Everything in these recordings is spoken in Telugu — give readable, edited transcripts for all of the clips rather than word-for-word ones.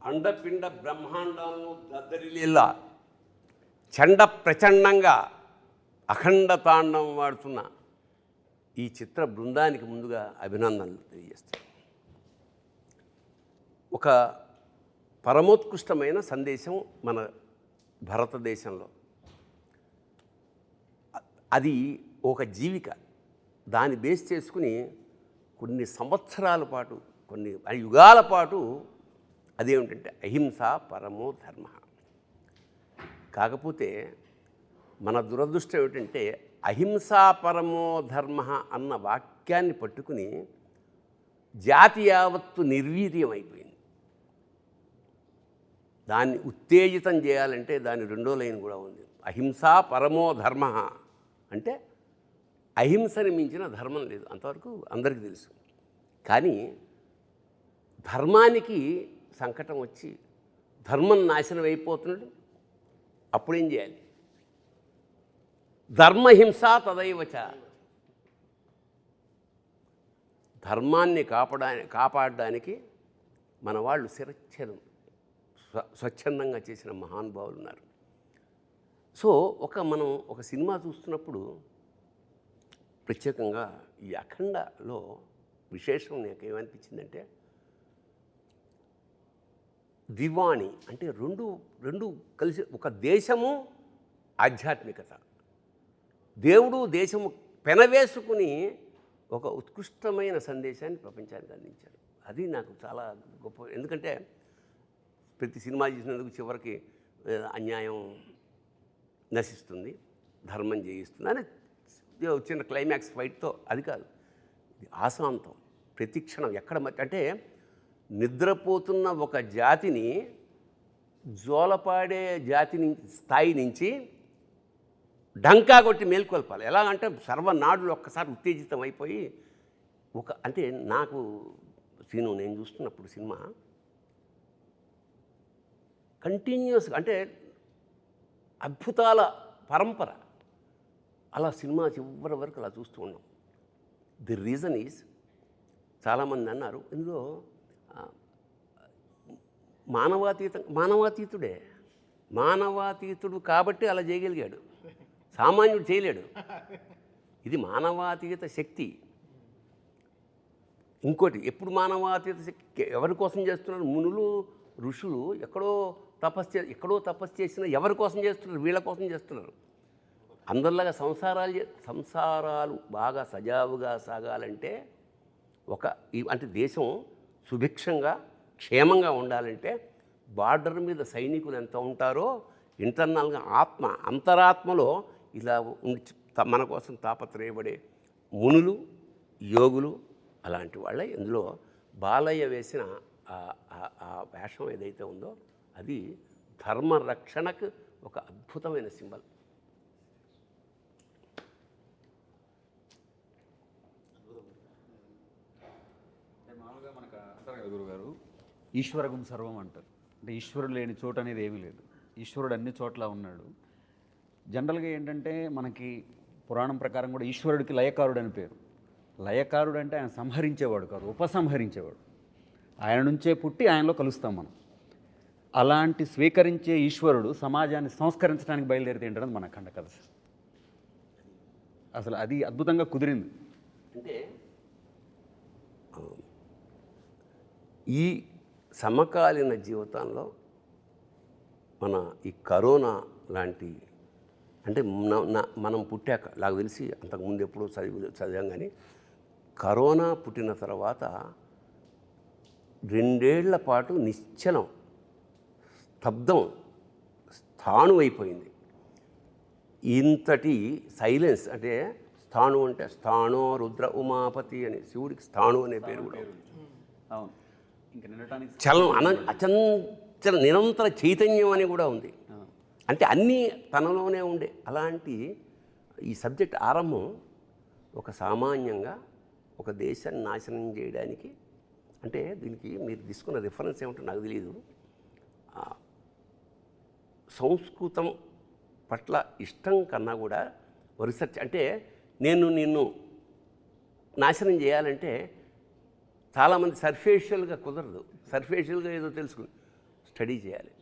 అండపిండ బ్రహ్మాండాలను దద్దరిల్లేలా చండ ప్రచండంగా అఖండ తాండవం వాడుతున్న ఈ చిత్ర బృందానికి ముందుగా అభినందనలు తెలియజేస్తాను. ఒక పరమోత్కృష్టమైన సందేశం మన భారతదేశంలో, అది ఒక జీవిక. దాన్ని బేస్ చేసుకుని కొన్ని సంవత్సరాల పాటు, కొన్ని యుగాల పాటు అదేమిటంటే అహింస పరమో ధర్మ. కాకపోతే మన దురదృష్టం ఏమిటంటే అహింసా పరమో ధర్మ అన్న వాక్యాన్ని పట్టుకుని జాతి యావత్తు నిర్వీర్యం అయిపోయింది. దాన్ని ఉత్తేజితం చేయాలంటే దాని రెండో లైన్ కూడా ఉంది. అహింసా పరమో ధర్మ అంటే అహింసని మించిన ధర్మం లేదు, అంతవరకు అందరికీ తెలుసు. కానీ ధర్మానికి సంకటం వచ్చి ధర్మం నాశనం అయిపోతున్నాడు. అప్పుడేం చేయాలి? ధర్మహింస తదైవచ. ధర్మాన్ని కాపాడడానికి మన వాళ్ళు శిరచ్ఛేదం స్వచ్ఛందంగా చేసిన మహానుభావులు ఉన్నారు. సో మనం ఒక సినిమా చూస్తున్నప్పుడు ప్రత్యేకంగా ఈ అఖండలో విశేషం నాకు ఏమనిపించిందంటే, దివాణి అంటే రెండు కలిసి, ఒక దేశము ఆధ్యాత్మికత, దేవుడు దేశము పెనవేసుకుని ఒక ఉత్కృష్టమైన సందేశాన్ని ప్రపంచానికి అందించారు. అది నాకు చాలా గొప్ప. ఎందుకంటే ప్రతి సినిమా చేసినందుకు చివరికి అన్యాయం నశిస్తుంది, ధర్మం జయిస్తుంది అని చిన్న క్లైమాక్స్ ఫైట్తో, అది కాదు, ఆశాంతం ప్రతి క్షణం ఎక్కడ అంటే నిద్రపోతున్న ఒక జాతిని జోలపాడే జాతి స్థాయి నుంచి డంకా కొట్టి మేల్కొల్పాలి. ఎలాగంటే సర్వనాడులు ఒక్కసారి ఉత్తేజితం అయిపోయి అంటే నాకు నేను చూస్తున్నప్పుడు సినిమా కంటిన్యూస్గా, అంటే అద్భుతాల పరంపర, అలా సినిమా చివరి వరకు అలా చూస్తూ ఉన్నాం. ది రీజన్ ఈజ్, చాలామంది అన్నారు ఇందులో మానవాతీతుడే, మానవాతీతుడు కాబట్టి అలా చేయగలిగాడు, సామాన్యుడు చేయలేడు. ఇది మానవాతీత శక్తి. ఇంకోటి, ఎప్పుడు మానవాతీత శక్తి ఎవరి కోసం చేస్తున్నారు? మునులు ఋషులు ఎక్కడో తపస్సు చేసిన ఎవరి కోసం చేస్తున్నారు? వీళ్ళ కోసం చేస్తున్నారు. అందరిలాగా సంసారాలు బాగా సజావుగా సాగాలంటే, అంటే దేశం సుభిక్షంగా క్షేమంగా ఉండాలంటే బార్డర్ మీద సైనికులు ఎంత ఉంటారో ఇంటర్నల్గా అంతరాత్మలో ఇలా మన కోసం తాపత్రయపడే మునులు యోగులు అలాంటి వాళ్ళే. ఇందులో బాలయ్య వేసిన ఆ వేషం ఏదైతే ఉందో అది ధర్మరక్షణకు ఒక అద్భుతమైన సింబల్. మామూలుగా మనకు అంటారు కదా గురుగారు, ఈశ్వరగం సర్వం అంటారు. అంటే ఈశ్వరుడు లేని చోటు అనేది ఏమీ లేదు, ఈశ్వరుడు అన్ని చోట్ల ఉన్నాడు. జనరల్గా ఏంటంటే మనకి పురాణం ప్రకారం కూడా ఈశ్వరుడికి లయకారుడు అని పేరు. లయకారుడు అంటే ఆయన సంహరించేవాడు కాదు, ఉపసంహరించేవాడు. ఆయన నుంచే పుట్టి ఆయనలో కలుస్తాం మనం. అలాంటి స్వీకరించే ఈశ్వరుడు సమాజాన్ని సంస్కరించడానికి బయలుదేరితే ఏంటన్నది మన అఖండ కథ. అసలు అది అద్భుతంగా కుదిరింది. అంటే ఈ సమకాలీన జీవితంలో మన ఈ కరోనా లాంటి, అంటే మనం పుట్టాక నాకు తెలిసి అంతకుముందు ఎప్పుడూ చదివాం, కానీ కరోనా పుట్టిన తర్వాత 2 ఏళ్ల పాటు నిశ్చలం, స్తబ్దం, స్థాణువైపోయింది. ఇంతటి సైలెన్స్, అంటే స్థాణు అంటే స్థాణో రుద్ర ఉమాపతి అని, శివుడికి స్థాణు అనే పేరు కూడా ఉంది. అవును, ఇంకా నిండటానికి అచంచల నిరంతర చైతన్యం అని కూడా ఉంది. అంటే అన్నీ తనలోనే ఉండే అలాంటి ఈ సబ్జెక్ట్ ఆరంభం ఒక సామాన్యంగా ఒక దేశాన్ని నాశనం చేయడానికి. అంటే దీనికి మీరు తీసుకున్న రిఫరెన్స్ ఏమిటో నాకు తెలియదు. సంస్కృతం పట్ల ఇష్టం కన్నా కూడా రీసెర్చ్, అంటే నిన్ను నాశనం చేయాలంటే చాలామంది సర్ఫేషియల్గా కుదరదు, సర్ఫేషియల్గా ఏదో తెలుసుకుని స్టడీ చేయాలి.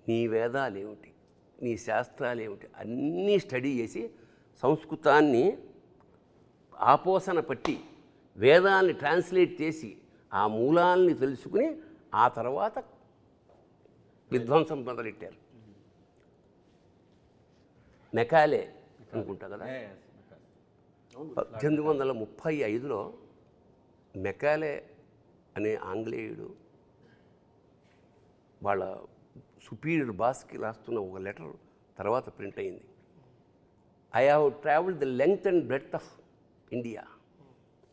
నీ వేదాలు ఏమిటి, నీ శాస్త్రాలు ఏమిటి అన్నీ స్టడీ చేసి సంస్కృతాన్ని ఆపోసన పట్టి వేదాల్ని ట్రాన్స్లేట్ చేసి ఆ మూలాల్ని తెలుసుకుని ఆ తర్వాత విధ్వంసం మొదలెట్టారు. మెకాలే అనుకుంటా కదా, 1835లో మెకాలే అనే ఆంగ్లేయుడు వాళ్ళ సుపీరియర్ బాస్కి రాస్తున్న ఒక లెటర్ తర్వాత ప్రింట్ అయింది. I have travelled the length and breadth of India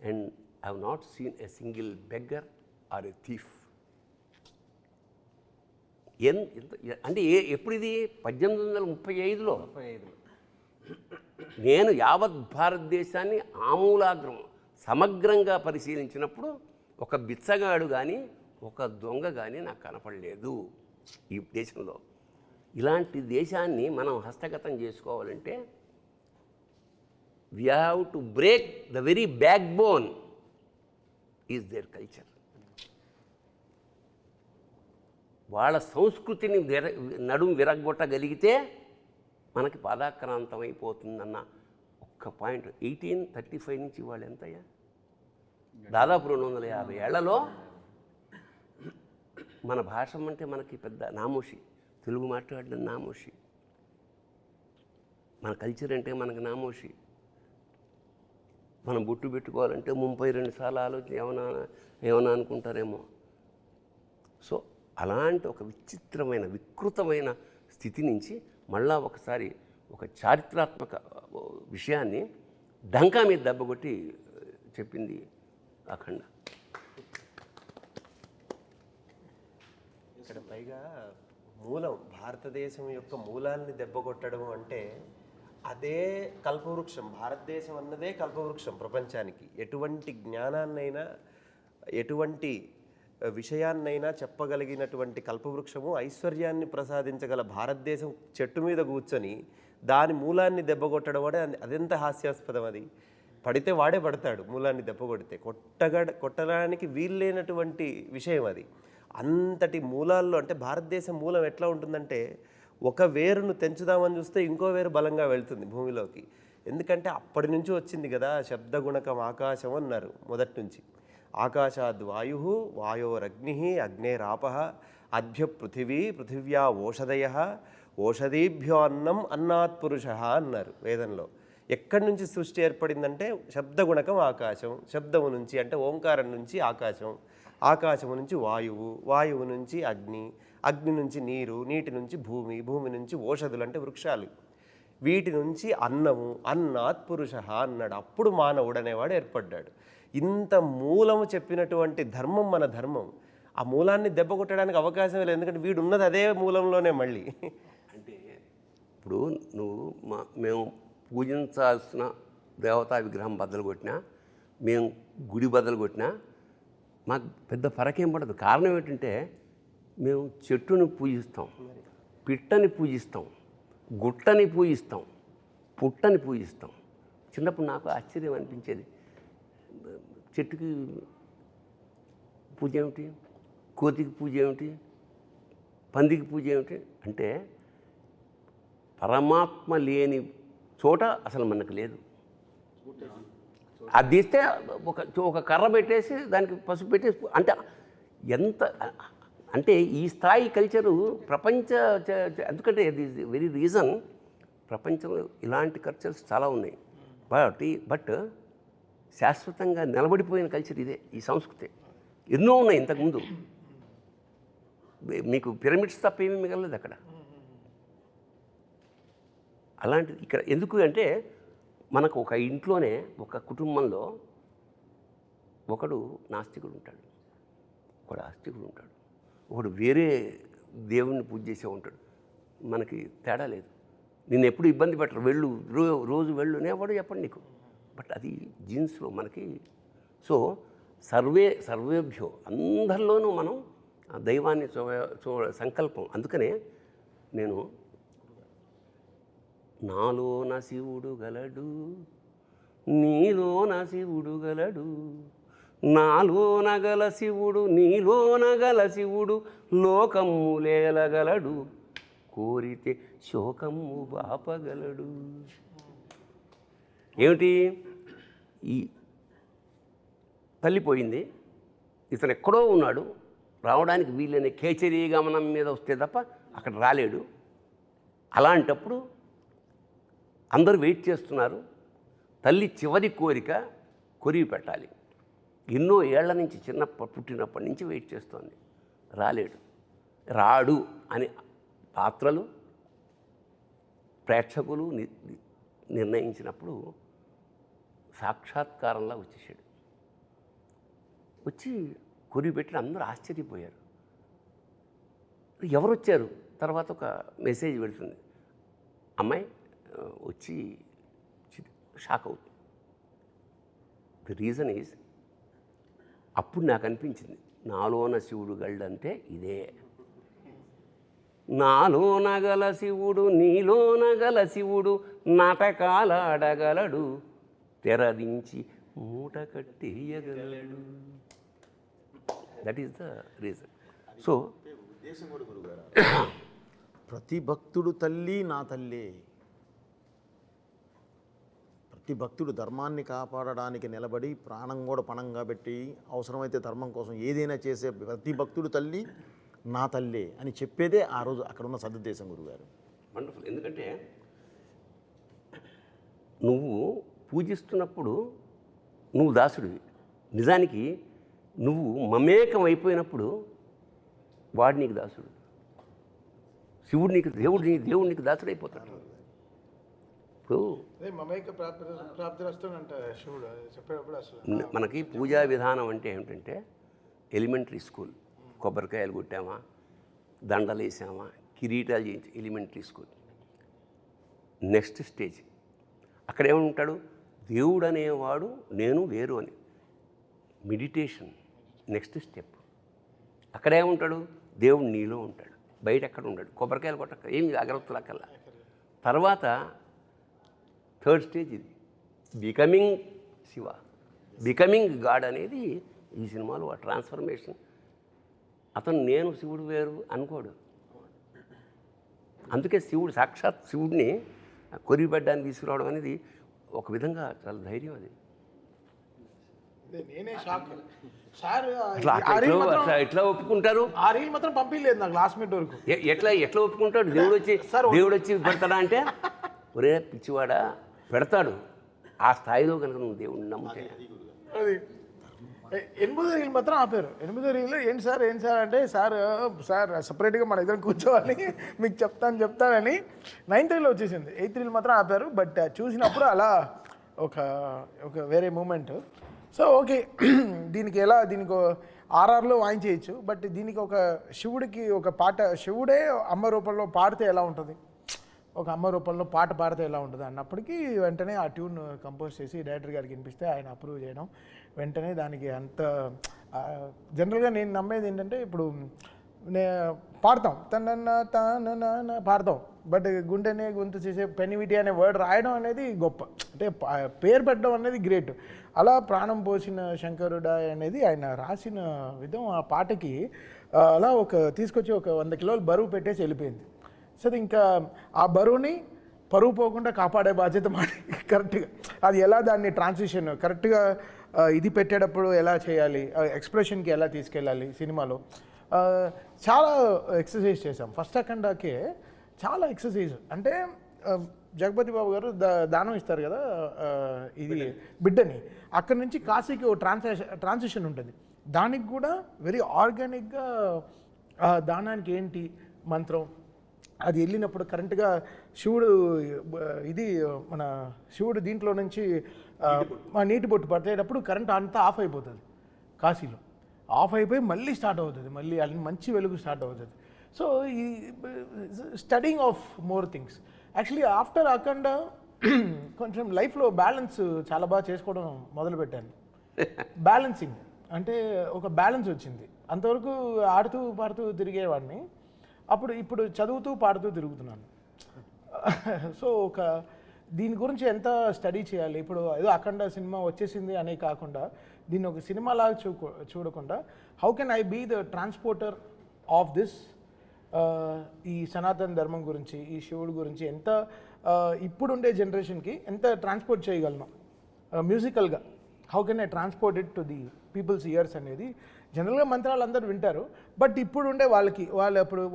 and I have not seen a single beggar or a thief. అంటే ఎప్పుడు ఇది 1835లో నేను యావత్ భారతదేశాన్ని ఆమూలాగ్రం సమగ్రంగా పరిశీలించినప్పుడు ఒక బిచ్చగాడు కానీ ఒక దొంగ కానీ నాకు కనపడలేదు ఈ దేశంలో. ఇలాంటి దేశాన్ని మనం హస్తగతం చేసుకోవాలంటే we have to break the very back bone is their culture. వాళ్ళ సంస్కృతిని నడుము విరగొట్టగలిగితే మనకి పాదాక్రాంతమైపోతుందన్న ఒక్క పాయింట్. 1835 నుంచి వాళ్ళు ఎంతయ్యా, దాదాపు 250 ఏళ్లలో మన భాష అంటే మనకి పెద్ద నామోషి, తెలుగు మాట్లాడడం నామోషి, మన కల్చర్ అంటే మనకి నామోషి. మనం బొట్టు పెట్టుకోవాలంటే 32 సార్లు ఆలోచన ఏమన్నా అనుకుంటారేమో. సో అలాంటి ఒక విచిత్రమైన వికృతమైన స్థితి నుంచి మళ్ళా ఒకసారి ఒక చారిత్రాత్మక విషయాన్ని డంకా మీద దెబ్బకొట్టి చెప్పింది అఖండ. ఇక్కడ పైగా మూలం భారతదేశం యొక్క మూలాల్ని దెబ్బకొట్టడం అంటే అదే కల్పవృక్షం. భారతదేశం అన్నదే కల్పవృక్షం ప్రపంచానికి. ఎటువంటి జ్ఞానాన్నైనా ఎటువంటి విషయాన్నైనా చెప్పగలిగినటువంటి కల్పవృక్షము, ఐశ్వర్యాన్ని ప్రసాదించగల భారతదేశం చెట్టు మీద కూర్చొని దాని మూలాన్ని దెబ్బకొట్టడం అంటే అదెంత హాస్యాస్పదం. అది పడితే వాడే పడతాడు, మూలాన్ని దెబ్బకొడితే కొట్టడానికి వీల్లేనటువంటి విషయం అది. అంతటి మూలాల్లో అంటే భారతదేశం మూలం ఎట్లా ఉంటుందంటే ఒక వేరును తెంచుదామని చూస్తే ఇంకో వేరు బలంగా వెళ్తుంది భూమిలోకి. ఎందుకంటే అప్పటి నుంచి వచ్చింది కదా శబ్దగుణకం ఆకాశం అన్నారు మొదటి నుంచి. ఆకాశాద్ వాయు, వాయోరగ్ని, అగ్నేరాప, అద్భ్య పృథివీ, పృథివ్యా ఓషధయ, ఓషధీభ్యో అన్నం, అన్నాత్ పురుష అన్నారు వేదంలో. ఎక్కడి నుంచి సృష్టి ఏర్పడిందంటే శబ్దగుణకం ఆకాశం, శబ్దము నుంచి అంటే ఓంకారం నుంచి ఆకాశం, ఆకాశము నుంచి వాయువు, వాయువు నుంచి అగ్ని, అగ్ని నుంచి నీరు, నీటి నుంచి భూమి, భూమి నుంచి ఓషధులు అంటే వృక్షాలు, వీటి నుంచి అన్నము, అన్నాత్ పురుష అన్నాడు. అప్పుడు మానవుడు అనేవాడు ఏర్పడ్డాడు. ఇంత మూలము చెప్పినటువంటి ధర్మం మన ధర్మం. ఆ మూలాన్ని దెబ్బ కొట్టడానికి అవకాశం లేదు, ఎందుకంటే వీడు ఉన్నది అదే మూలంలోనే. మళ్ళీ అంటే ఇప్పుడు నువ్వు మేము పూజించాల్సిన దేవతా విగ్రహం బద్దలు కొట్టినా, మేము గుడి బద్దలు కొట్టినా మాకు పెద్ద ఫరకేం పడదు. కారణం ఏంటంటే మేము చెట్టుని పూజిస్తాం, పిట్టని పూజిస్తాం, గుట్టని పూజిస్తాం, పుట్టని పూజిస్తాం. చిన్నప్పుడు నాకు ఆశ్చర్యం అనిపించేది, చెట్టుకి పూజ ఏమిటి, కోతికి పూజ ఏమిటి, పందికి పూజ ఏమిటి అంటే పరమాత్మ లేని చోట అసలు మనకు లేదు. అది తీస్తే ఒక కర్ర పెట్టేసి దానికి పసుపు పెట్టేసి అంటే ఎంత అంటే ఈ స్థాయి కల్చరు ప్రపంచ ఎందుకంటే ఇది వెరీ రీజన్ ప్రపంచంలో ఇలాంటి కల్చర్స్ చాలా ఉన్నాయి. బట్ శాశ్వతంగా నిలబడిపోయిన కల్చర్ ఇదే, ఈ సంస్కృతి. ఎన్నో ఉన్నాయి ఇంతకుముందు, మీకు పిరమిడ్స్ తప్ప ఏమీ మిగలలేదు అక్కడ. అలాంటిది ఇక్కడ ఎందుకు అంటే మనకు ఒక ఇంట్లోనే ఒక కుటుంబంలో ఒకడు నాస్తికుడు ఉంటాడు, ఒకడు ఆస్తికుడు ఉంటాడు, ఒకడు వేరే దేవుణ్ణి పూజ చేసే ఉంటాడు. మనకి తేడా లేదు. నిన్ను ఎప్పుడు ఇబ్బంది పెట్టరు, వెళ్ళు రోజు వెళ్ళు అనేవాడు చెప్పండి నీకు. బట్ అది జీన్స్లో మనకి. సో సర్వేభ్యో అందరిలోనూ మనం దైవాన్ని సంకల్పం. అందుకనే నేను నాలోన శివుడు గలడు, నీలోన శివుడు గలడు, నాలోన గల శివుడు నీలోన గల శివుడు లోకమ్ములేలగలడు కోరితే శోకమ్ము బాపగలడు. ఏమిటి? ఈ తల్లిపోయింది, ఇతను ఎక్కడో ఉన్నాడు, రావడానికి వీళ్ళని కేచరీ గమనం మీద వస్తే తప్ప అక్కడ రాలేడు. అలాంటప్పుడు అందరూ వెయిట్ చేస్తున్నారు. తల్లి చివరి కోరిక కొరివి పెట్టాలి. ఎన్నో ఏళ్ల నుంచి పుట్టినప్పటి నుంచి వెయిట్ చేస్తోంది, రాలేడు. రాడు అని పాత్రలు ప్రేక్షకులు నిర్ణయించినప్పుడు సాక్షాత్కారంలా వచ్చేసాడు. వచ్చి కొరివి పెట్టి అందరూ ఆశ్చర్యపోయారు. ఎవరు వచ్చారు? తర్వాత ఒక మెసేజ్ పెడుతుంది, అమ్మాయి వచ్చి షాక్ అవుతుంది. ది రీజన్ ఈజ్, అప్పుడు నాకు అనిపించింది నాలోన శివుడు గళ్ళంటే ఇదే. నాలోన గల శివుడు నీలోన గల శివుడు నాటకాలాడగలడు తెరదించి మూట కట్టేయగలడు. That is the reason. So ప్రతి భక్తుడు తల్లి నా తల్లే. ప్రతి భక్తుడు ధర్మాన్ని కాపాడడానికి నిలబడి ప్రాణం కూడా పణంగా పెట్టి అవసరమైతే ధర్మం కోసం ఏదైనా చేసే ప్రతి భక్తుడు తల్లి నా తల్లే అని చెప్పేదే ఆ రోజు అక్కడ ఉన్న సద్దేశం గురుగారు. వండర్ఫుల్. ఎందుకంటే నువ్వు పూజిస్తున్నప్పుడు నువ్వు దాసుడివి. నిజానికి నువ్వు మమేకం అయిపోయినప్పుడు వాడు నీకు దాసుడు. శివుడు నీకు దేవుడు నీకు దాసుడు అయిపోతాడు. ఇప్పుడు మనకి పూజా విధానం అంటే ఏమిటంటే ఎలిమెంటరీ స్కూల్, కొబ్బరికాయలు కొట్టామా, దండలు వేసామా, కిరీటాలు చేయించి ఎలిమెంటరీ స్కూల్. నెక్స్ట్ స్టేజ్ అక్కడ ఏమంటాడు? దేవుడు అనేవాడు నేను వేరు అని. Meditation next step. అక్కడేముంటాడు? దేవుడు నీలో ఉంటాడు, బయట ఎక్కడ ఉంటాడు. కొబ్బరికాయలు కొట్టక ఏమి అగరత్తులు అక్కల్లా. తర్వాత థర్డ్ స్టేజ్ ఇది, బికమింగ్ శివ, బికమింగ్ గాడ్ అనేది ఈ సినిమాలో ఆ ట్రాన్స్ఫర్మేషన్. అతను నేను శివుడు వేరు అనుకోడు. అందుకే శివుడు సాక్షాత్ శివుడిని కొరిబడ్డానికి తీసుకురావడం అనేది ఒక విధంగా చాలా ధైర్యం. అది నేనే షాక్ సార్. ఎట్లా ఒప్పుకుంటారు? ఆ రీల్ మాత్రం పంపించలేదు నాకు లాస్ట్ మినిట్ వరకు. ఎట్లా ఒప్పుకుంటాడు? దేవుడు వచ్చి పెడతాడా అంటే, ఒరే పిచ్చివాడా పెడతాడు. ఆ స్థాయిలో కనుక నువ్వు దేవుడిని నమ్మితే. అది 8వ రీల్ మాత్రం ఆపారు. 8వ రీల్ ఏంటి సార్ అంటే, సార్ సపరేట్గా మన ఇద్దరు కూర్చోవాలి మీకు చెప్తానని 9th రీల్ వచ్చేసింది. 8th రీల్ మాత్రం ఆపారు. బట్ చూసినప్పుడు అలా ఒక వేరే మూమెంట్. సో ఓకే, దీనికి ఆర్ఆర్లో వాయించేయచ్చు. బట్ దీనికి ఒక శివుడికి ఒక పాట, శివుడే అమ్మ రూపంలో పాడితే ఎలా ఉంటుంది, ఒక అమ్మ రూపంలో పాట పాడితే ఎలా ఉంటుంది అన్నప్పటికీ వెంటనే ఆ ట్యూన్ కంపోజ్ చేసి డైరెక్టర్ గారికి వినిపిస్తే ఆయన అప్రూవ్ చేయడం, వెంటనే దానికి అంత జనరల్గా నేను నమ్మేది ఏంటంటే, ఇప్పుడు పాడతాం తన పాడతాం, బట్ గుండెనే గొంతు చేసే పెనివిటి అనే వర్డ్ రాయడం అనేది గొప్ప. అంటే పేరు పెట్టడం అనేది గ్రేట్. అలా ప్రాణం పోసిన శంకరుడా అనేది ఆయన రాసిన విధం ఆ పాటకి అలా తీసుకొచ్చి ఒక 100 కిలోలు బరువు పెట్టేసి వెళ్ళిపోయింది. సరే, ఇంకా ఆ బరువుని పరువు పోకుండా కాపాడే బాధ్యత మాది. కరెక్ట్గా అది ఎలా దాన్ని ట్రాన్సిషన్ కరెక్ట్గా ఇది పెట్టేటప్పుడు ఎలా చేయాలి, ఎక్స్ప్రెషన్కి ఎలా తీసుకెళ్ళాలి సినిమాలో చాలా ఎక్సర్సైజ్ చేసాం. ఫస్ట్ అఖండాకే చాలా ఎక్సర్సైజ్. అంటే జగపతి బాబు గారు దానం ఇస్తారు కదా, ఇది బిడ్డని, అక్కడి నుంచి కాశీకి ఓ ట్రాన్సిషన్ ఉంటుంది. దానికి కూడా వెరీ ఆర్గానిక్గా దానానికి ఏంటి మంత్రం, అది వెళ్ళినప్పుడు కరెంట్గా శివుడు మన శివుడు దీంట్లో నుంచి నీటి బొట్టు పట్టేటప్పుడు కరెంట్ అంతా ఆఫ్ అయిపోతుంది. కాశీలో ఆఫ్ అయిపోయి మళ్ళీ స్టార్ట్ అవుతుంది, మళ్ళీ మంచి వెలుగు స్టార్ట్ అవుతుంది. సో ఈ studying of more things. Actually after Akhanda కొంచెం లైఫ్లో బ్యాలెన్స్ చాలా బాగా చేసుకోవడం మొదలుపెట్టాను. బ్యాలెన్సింగ్ అంటే ఒక బ్యాలెన్స్ వచ్చింది. అంతవరకు ఆడుతూ పాడుతూ తిరిగేవాడిని, ఇప్పుడు చదువుతూ పాడుతూ తిరుగుతున్నాను. సో దీని గురించి ఎంత స్టడీ చేయాలి, ఇప్పుడు ఏదో అఖండ సినిమా వచ్చేసింది అనే కాకుండా దీన్ని ఒక సినిమా లాగా చూడకుండా how can I be the transporter of this, ఈ సనాతన ధర్మం గురించి, ఈ శివుడు గురించి ఎంత ఇప్పుడుండే జనరేషన్కి ఎంత ట్రాన్స్పోర్ట్ చేయగలను మ్యూజికల్గా, how can I transport it to the people's ears అనేది. జనరల్గా మంత్రాలు అందరూ వింటారు, బట్ ఇప్పుడు ఉండే వాళ్ళకి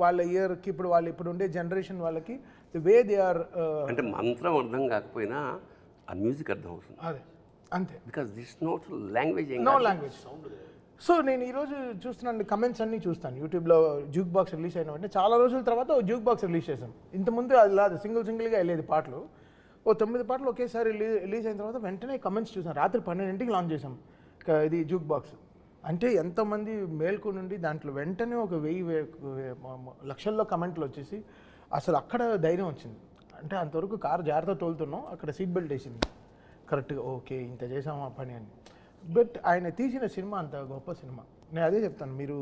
వాళ్ళ ఇయర్కి ఇప్పుడు ఉండే జనరేషన్ వాళ్ళకి ది వే దే ఆర్, అంటే మంత్రం అర్థం కాకపోయినా ఆ మ్యూజిక్ అర్థం అవుతుంది. అదే అంతే, because this not language no language. So నేను ఈరోజు చూస్తున్నాను కమెంట్స్ అన్నీ చూస్తాను యూట్యూబ్లో. జ్యూక్ బాక్స్ రిలీజ్ అయిన వెంటనే చాలా రోజుల తర్వాత జ్యూక్ బాక్స్ రిలీజ్ చేశాం. ఇంతకుముందు అది లేదు, సింగిల్గా వెళ్ళేది పాటలు. 9 పాటలు ఒకేసారి రిలీజ్ అయిన తర్వాత వెంటనే కమెంట్స్ చూసాం. రాత్రి 12ంటికి లాంచ్ చేసాం ఇది జ్యూక్ బాక్స్. అంటే ఎంతమంది మేల్కు నుండి దాంట్లో వెంటనే ఒక 1000 లక్షల్లో కమెంట్లు వచ్చేసి అసలు అక్కడ ధైర్యం వచ్చింది. అంటే అంతవరకు కారు జాగ్రత్త తోలుతున్నాం, అక్కడ సీట్ బెల్ట్ వేసింది కరెక్ట్గా, ఓకే ఇంత చేసాము ఆ పని అని. బట్ ఆయన తీసిన సినిమా అంత గొప్ప సినిమా. నేను అదే చెప్తాను, మీరు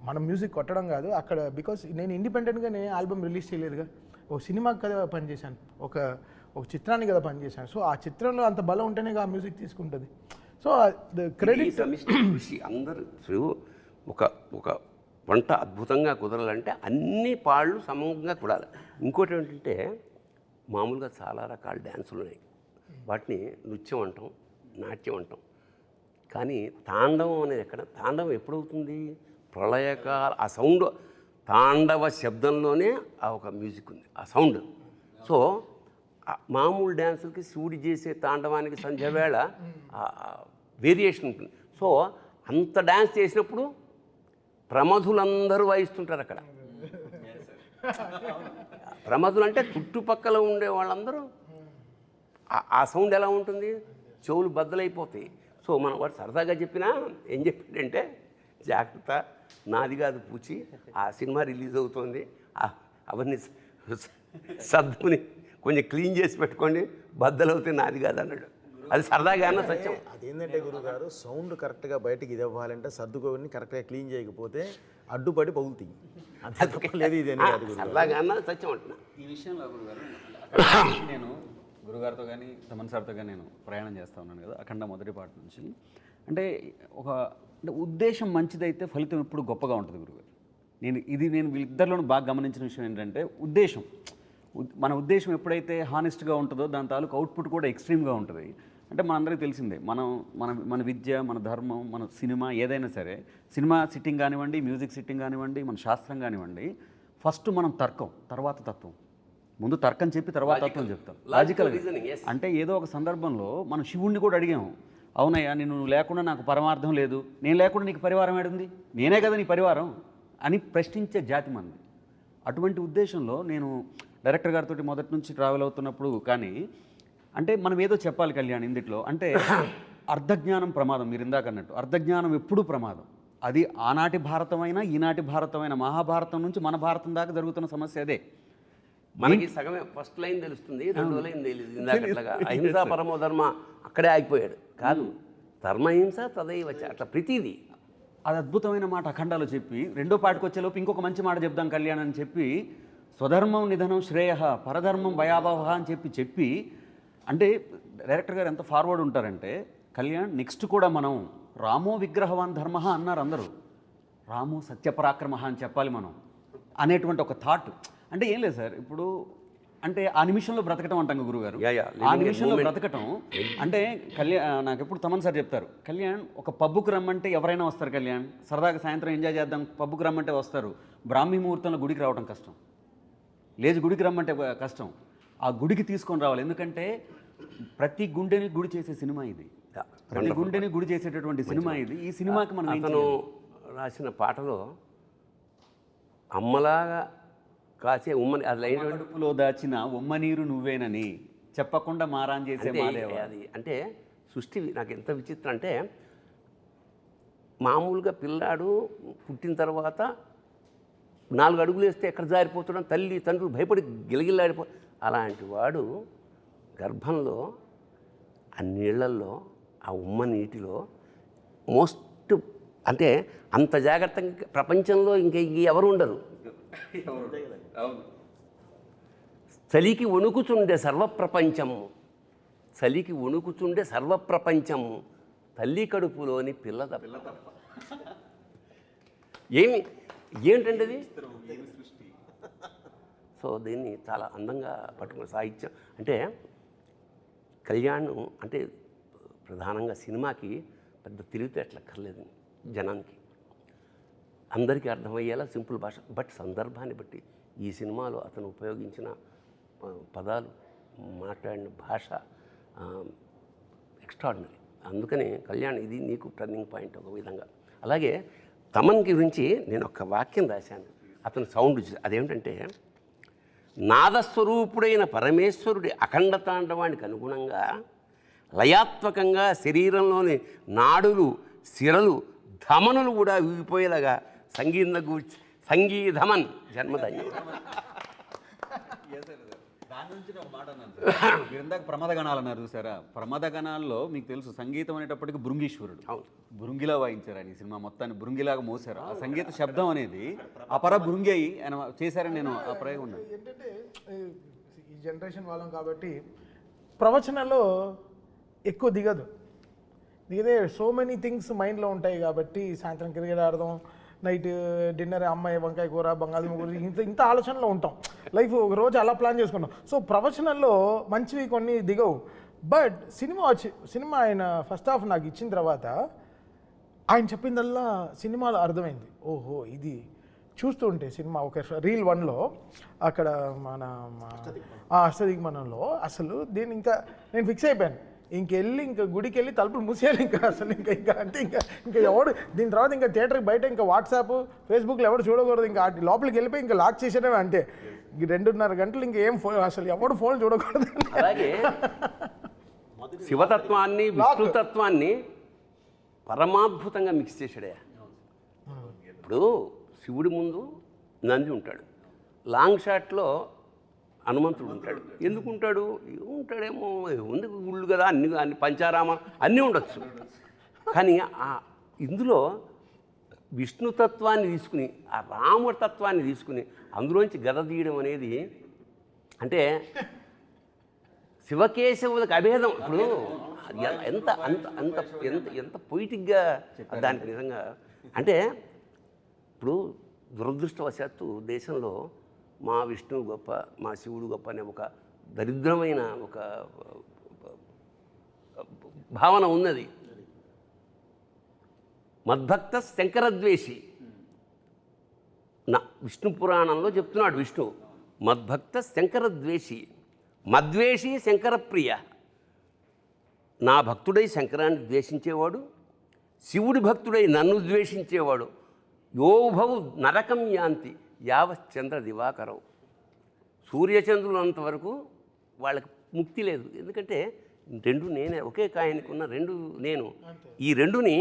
మనం మ్యూజిక్ కొట్టడం కాదు అక్కడ, బికాస్ నేను ఇండిపెండెంట్గా నేను ఆల్బమ్ రిలీజ్ చేయలేదుగా, ఒక సినిమాకి కదా పనిచేశాను, ఒక చిత్రానికి కదా పనిచేశాను. సో ఆ చిత్రంలో అంత బలం ఉంటేనే ఆ మ్యూజిక్ తీసుకుంటుంది. సో ద క్రెడిట్ కృషి అందరూ ఒక వంట అద్భుతంగా కుదరాలంటే అన్ని పాళ్ళు సమంగా కుడాలి. ఇంకోటి ఏంటంటే మామూలుగా చాలా రకాల డ్యాన్సులు ఉన్నాయి, వాటిని నృత్యం అంటాం, నాట్యం అంటాం. కానీ తాండవం అనేది ఎక్కడ? తాండవం ఎప్పుడవుతుంది? ప్రళయకాల ఆ సౌండ్, తాండవ శబ్దంలోనే ఆ ఒక మ్యూజిక్ ఉంది, ఆ సౌండ్. సో మామూలు డ్యాన్సులకి శివుడి చేసే తాండవానికి సంధ్యవేళ వేరియేషన్ ఉంటుంది. సో అంత డ్యాన్స్ చేసినప్పుడు ప్రమధులందరూ వాయిస్తుంటారు అక్కడ. ప్రమధులు అంటే చుట్టుపక్కల ఉండే వాళ్ళందరూ ఆ సౌండ్ ఎలా ఉంటుంది? చెవులు బద్దలైపోతాయి. సో మనం వాడు సరదాగా చెప్పినా ఏం చెప్పాడంటే, జాగ్రత్త నాది కాదు పూచి, ఆ సినిమా రిలీజ్ అవుతుంది, అవన్నీ సద్దుని కొంచెం క్లీన్ చేసి పెట్టుకోండి, బద్దలవుతాయి, నాది కాదు అన్నాడు. అది సరదాగా అన్న సత్యం. అదేంటంటే గురుగారు, సౌండ్ కరెక్ట్గా బయటికి ఇది అవ్వాలంటే సర్దుకోని కరెక్ట్గా క్లీన్ చేయకపోతే అడ్డుపడి పగులుతాయి. అంతే లేదు, ఇది సరదాగా అన్న సత్యం అంటున్నా. ఈ విషయంలో గురుగారు నేను గురుగారితో కానీ తమన్ సార్తో కానీ నేను ప్రయాణం చేస్తూ ఉన్నాను కదా అఖండ మొదటి పాట నుంచి. అంటే ఉద్దేశం మంచిదైతే ఫలితం ఎప్పుడు గొప్పగా ఉంటుంది గురుగారు. నేను వీళ్ళిద్దరిలోనూ బాగా గమనించిన విషయం ఏంటంటే ఉద్దేశం. మన ఉద్దేశం ఎప్పుడైతే హానెస్ట్గా ఉంటుందో దాని తాలూకు అవుట్పుట్ కూడా ఎక్స్ట్రీమ్గా ఉంటుంది. అంటే మనందరికీ తెలిసిందే, మన విద్య, మన ధర్మం, మన సినిమా ఏదైనా సరే, సినిమా సిట్టింగ్ కానివ్వండి, మ్యూజిక్ సిట్టింగ్ కానివ్వండి, మన శాస్త్రం కానివ్వండి, ఫస్ట్ మనం తర్కం, తర్వాత తత్వం. ముందు తర్కం చెప్పి తర్వాత తత్వం చెప్తాం, లాజికల్గా. అంటే ఏదో ఒక సందర్భంలో మనం శివుణ్ణి కూడా అడిగాము, అవునయ్యా నువ్వు లేకుండా నాకు పరమార్థం లేదు, నేను లేకుండా నీకు పరివారం ఏడుంది, నేనే కదా నీ పరివారం అని ప్రశ్నించే జాతి మంది. అటువంటి ఉద్దేశంలో నేను డైరెక్టర్ గారితో మొదటి నుంచి ట్రావెల్ అవుతున్నప్పుడు కానీ అంటే మనం ఏదో చెప్పాలి కళ్యాణ్ ఇందులో. అంటే అర్ధజ్ఞానం ప్రమాదం, మీరు ఇందాక అన్నట్టు అర్ధజ్ఞానం ఎప్పుడూ ప్రమాదం. అది ఆనాటి భారతమైనా ఈనాటి భారతమైన, మహాభారతం నుంచి మన భారతం దాకా జరుగుతున్న సమస్య అదే. మనకి సగమే ఫస్ట్ లైన్ తెలుస్తుంది, రెండో లైన్ తెలియదు. ఇందాకట్లాగా అహింసా పరమో ధర్మ అక్కడే ఆగిపోయాడు. కాదు, ధర్మహింస తదైవ చ, అట్లా ప్రతిదీ. అది అద్భుతమైన మాట అఖండాలో చెప్పి రెండో పాటకు వచ్చేలోపు ఇంకొక మంచి మాట చెప్దాం కళ్యాణ్ అని చెప్పి, స్వధర్మం నిధనం శ్రేయ పరధర్మం భయాభవ అని చెప్పి అంటే డైరెక్టర్ గారు ఎంత ఫార్వర్డ్ ఉంటారంటే, కళ్యాణ్ నెక్స్ట్ కూడా మనం రామో విగ్రహవాన్ ధర్మ అన్నారు అందరూ, రామో సత్యపరాక్రమ అని చెప్పాలి మనం అనేటువంటి ఒక థాట్. అంటే ఏం లేదు సార్, ఇప్పుడు అంటే ఆ నిమిషంలో బ్రతకటం అంటాం గురుగారు. ఆ నిమిషంలో బ్రతకటం అంటే నాకు ఎప్పుడు తమన్ సార్ చెప్తారు, కళ్యాణ్ ఒక పబ్బుకు రమ్మంటే ఎవరైనా వస్తారు కళ్యాణ్, సరదాగా సాయంత్రం ఎంజాయ్ చేద్దాం పబ్బుకు రమ్మంటే వస్తారు. బ్రాహ్మీ ముహూర్తంలో గుడికి రావడం కష్టం, లేచి గుడికి రమ్మంటే కష్టం. ఆ గుడికి తీసుకొని రావాలి, ఎందుకంటే ప్రతి గుండెని గుడి చేసే సినిమా ఇది, ప్రతి గుండెని గుడి చేసేటటువంటి సినిమా ఇది. ఈ సినిమాకి మనం అతను రాసిన పాటలో అమ్మలాగా కాసే ఉమ్మని, అది కడుపులో దాచిన ఉమ్మ నీరు నువ్వేనని చెప్పకుండా మారాన్ చేసే మాదేవా. అది అంటే సృష్టి నాకు ఎంత విచిత్రం అంటే, మామూలుగా పిల్లాడు పుట్టిన తర్వాత 4 అడుగులు వేస్తే ఎక్కడ జారిపోతున్నాం, తల్లి తండ్రులు భయపడి గిలగిల్లాడిపో, అలాంటి వాడు గర్భంలో ఆ నీళ్లల్లో ఆ ఉమ్మ నీటిలో మోస్ట్ అంటే అంత జాగ్రత్తగా ప్రపంచంలో ఇంకా ఎవరు ఉండరు. చలికి వణుకుచుండే సర్వప్రపంచము, చలికి వణుకుచుండే సర్వప్రపంచము తల్లి కడుపులోని పిల్ల తప్ప. ఏంటంటే అది? సో దీన్ని చాలా అందంగా పట్టుకున్న సాహిత్యం. అంటే కళ్యాణ్ అంటే ప్రధానంగా సినిమాకి పెద్ద తెలివితేటలు అక్కర్లేదు జనానికి, అందరికీ అర్థమయ్యేలా సింపుల్ భాష. బట్ సందర్భాన్ని బట్టి ఈ సినిమాలో అతను ఉపయోగించిన పదాలు, మాట్లాడిన భాష ఎక్స్ట్రాడినరీ. అందుకని కళ్యాణ్ ఇది నీకు టర్నింగ్ పాయింట్ ఒక విధంగా. అలాగే తమన్ గురించి నేను ఒక వాక్యం రాశాను, అతను సౌండ్ అదేమిటంటే, నాదస్వరూపుడైన పరమేశ్వరుడి అఖండ తాండవానికి అనుగుణంగా లయాత్మకంగా శరీరంలోని నాడులు, సిరలు, ధమనులు కూడా ఊగిపోయేలాగా సంగీధమన్ జన్మధన్యం. దాని నుంచి ఒక మాట అన్నాను సార్. మీరు ఇందాక ప్రమాదగణాలు అన్నారు చూసారా, ప్రమాదగణాల్లో మీకు తెలుసు సంగీతం అనేటప్పటికి భృంగీశ్వరుడు. అవును, భృంగిలా వాయించారు ఆయన ఈ సినిమా మొత్తాన్ని, భృంగిలాగా మోసారు. ఆ సంగీత శబ్దం అనేది అపర భృంగి అయి ఆయన చేశారని నేను ఆ ప్రయోగం ఉన్నాను. ఏంటంటే ఈ జనరేషన్ వాళ్ళం కాబట్టి ప్రవచనాల్లో ఎక్కువ దిగదు. దిగదే సో మెనీ థింగ్స్ మైండ్లో ఉంటాయి కాబట్టి సాయంత్రం క్రికెట్ ఆడదాం, నైట్ డిన్నర్ అమ్మాయి వంకాయ కూర బంగాళదుంప కూర, ఇంత ఆలోచనలో ఉంటాం. లైఫ్ ఒక రోజు అలా ప్లాన్ చేసుకుంటాం. సో ప్రవచనంలో మంచివి కొన్ని దిగవు. బట్ సినిమా ఆయన ఫస్ట్ హాఫ్ నాకు ఇచ్చిన తర్వాత ఆయన చెప్పిందల్లా సినిమాలో అర్థమైంది. ఓహో ఇది చూస్తూ ఉంటే సినిమా ఒక రీల్ 1లో అక్కడ మన అష్టదిగ్మనంలో అసలు దీన్ని ఇంకా నేను ఫిక్స్ అయిపోయాను, ఇంకెళ్ళి ఇంకా గుడికి వెళ్ళి తలుపులు మూసేయాలి ఇంకా అసలు ఇంకా అంటే ఇంకా ఎవడు దీని తర్వాత ఇంకా థియేటర్కి బయట ఇంకా వాట్సాప్ ఫేస్బుక్లో ఎవడు చూడకూడదు, ఇంకా లోపలికి వెళ్ళిపోయి ఇంకా లాక్ చేసేయడమే అంతే. 2.5 గంటలు ఇంకేం అసలు ఎవడు ఫోన్ చూడకూడదు. అలాగే శివతత్వాన్ని విష్ణుతత్వాన్ని పరమాద్భుతంగా మిక్స్ చేశాడే. ఇప్పుడు శివుడి ముందు నంది ఉంటాడు, లాంగ్ షాట్లో హనుమంతుడు ఉంటాడు. ఎందుకు ఉంటాడు? ఉంటాడేమో, ఉంది గుళ్ళు కదా, అన్ని పంచారామ అన్నీ ఉండొచ్చు. కానీ ఇందులో విష్ణుతత్వాన్ని తీసుకుని ఆ రామతత్వాన్ని తీసుకుని అందులోంచి గద తీయడం అనేది అంటే శివకేశవులకు అభేదం. ఇప్పుడు ఎంత అంత అంత ఎంత ఎంత పొయిటిక్గా దానికి నిజంగా అంటే ఇప్పుడు దురదృష్టవశాత్తు దేశంలో మా విష్ణువు గొప్ప, మా శివుడు గొప్ప అనే ఒక దరిద్రమైన ఒక భావన ఉన్నది. మద్భక్త శంకరద్వేషి నా విష్ణు పురాణంలో చెప్తున్నాడు విష్ణు, మద్భక్త శంకరద్వేషి, మద్వేషి శంకరప్రియ. నా భక్తుడై శంకరాన్ని ద్వేషించేవాడు, శివుడి భక్తుడై నన్ను ద్వేషించేవాడు, యోభౌ నరకం యాంతి యావశ్చంద్ర దివాకరం. సూర్యచంద్రులంతవరకు వాళ్ళకి ముక్తి లేదు. ఎందుకంటే రెండు నేనే, ఒకే కాయనికి ఉన్న రెండు నేను. ఈ రెండుని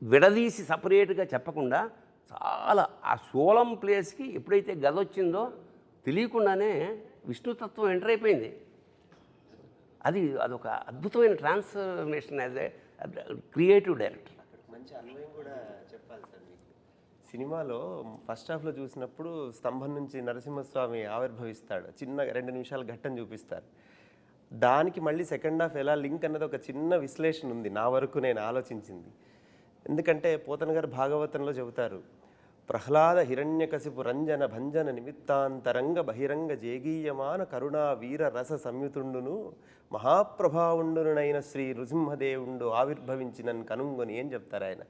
విడదీసి సపరేట్గా చెప్పకుండా చాలా ఆ సోలం ప్లేస్కి ఎప్పుడైతే గద వచ్చిందో తెలియకుండానే విష్ణుతత్వం ఎంటర్ అయిపోయింది. అదొక అద్భుతమైన transformation as a creative director. మంచి అన్వయం కూడా చెప్పాలి సార్ మీకు. సినిమాలో ఫస్ట్ హాఫ్లో చూసినప్పుడు స్తంభం నుంచి నరసింహస్వామి ఆవిర్భవిస్తాడు, చిన్న 2 నిమిషాల ఘట్టం చూపిస్తారు. దానికి మళ్ళీ సెకండ్ హాఫ్ ఎలా లింక్ అన్నది ఒక చిన్న విశ్లేషణ ఉంది నా వరకు నేను ఆలోచించింది. ఎందుకంటే పోతన గారు భాగవతంలో చెబుతారు, ప్రహ్లాద హిరణ్యకశిపు రంజన భంజన నిమిత్తాంతరంగ బహిరంగ జేగీయమాన కరుణా వీర రస సంయుతుండును మహాప్రభావుండునైన శ్రీ నృసింహదేవుండు ఆవిర్భవించినని కనుంగొని ఏం చెప్తారు ఆయన.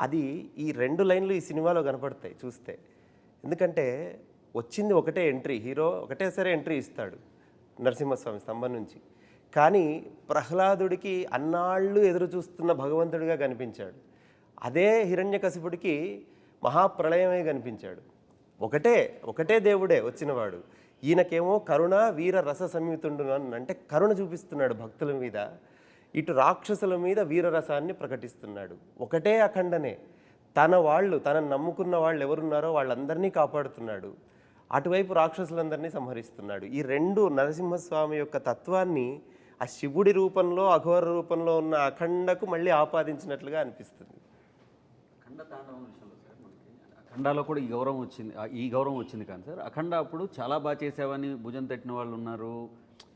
అది ఈ 2 లైన్లు ఈ సినిమాలో కనపడతాయి చూస్తే. ఎందుకంటే వచ్చింది ఒకటే ఎంట్రీ, హీరో ఒకటేసారి ఎంట్రీ ఇస్తాడు నరసింహస్వామి స్తంభం నుంచి. కానీ ప్రహ్లాదుడికి అన్నాళ్ళు ఎదురు చూస్తున్న భగవంతుడిగా కనిపించాడు. అదే హిరణ్యకశిపుడికి మహాప్రళయమే కనిపించాడు. ఒకటే దేవుడే వచ్చినవాడు. ఈయనకేమో కరుణ వీర రస సంయుతుండు అంటే కరుణ చూపిస్తున్నాడు భక్తుల మీద, ఇటు రాక్షసుల మీద వీరరసాన్ని ప్రకటిస్తున్నాడు. ఒకటే అఖండనే, తనను నమ్ముకున్న వాళ్ళు ఎవరున్నారో వాళ్ళందరినీ కాపాడుతున్నాడు, అటువైపు రాక్షసులందరినీ సంహరిస్తున్నాడు. ఈ 2 నరసింహస్వామి యొక్క తత్వాన్ని ఆ శివుడి రూపంలో అఘోర రూపంలో ఉన్న అఖండకు మళ్ళీ ఆపాదించినట్లుగా అనిపిస్తుంది. అఖండ తాండవం విషయంలో సార్ మనకి అఖండాలో కూడా ఈ గౌరవం వచ్చింది కానీ సార్, అఖండ అప్పుడు చాలా బాగా చేసావని భుజం తట్టిన వాళ్ళు ఉన్నారు,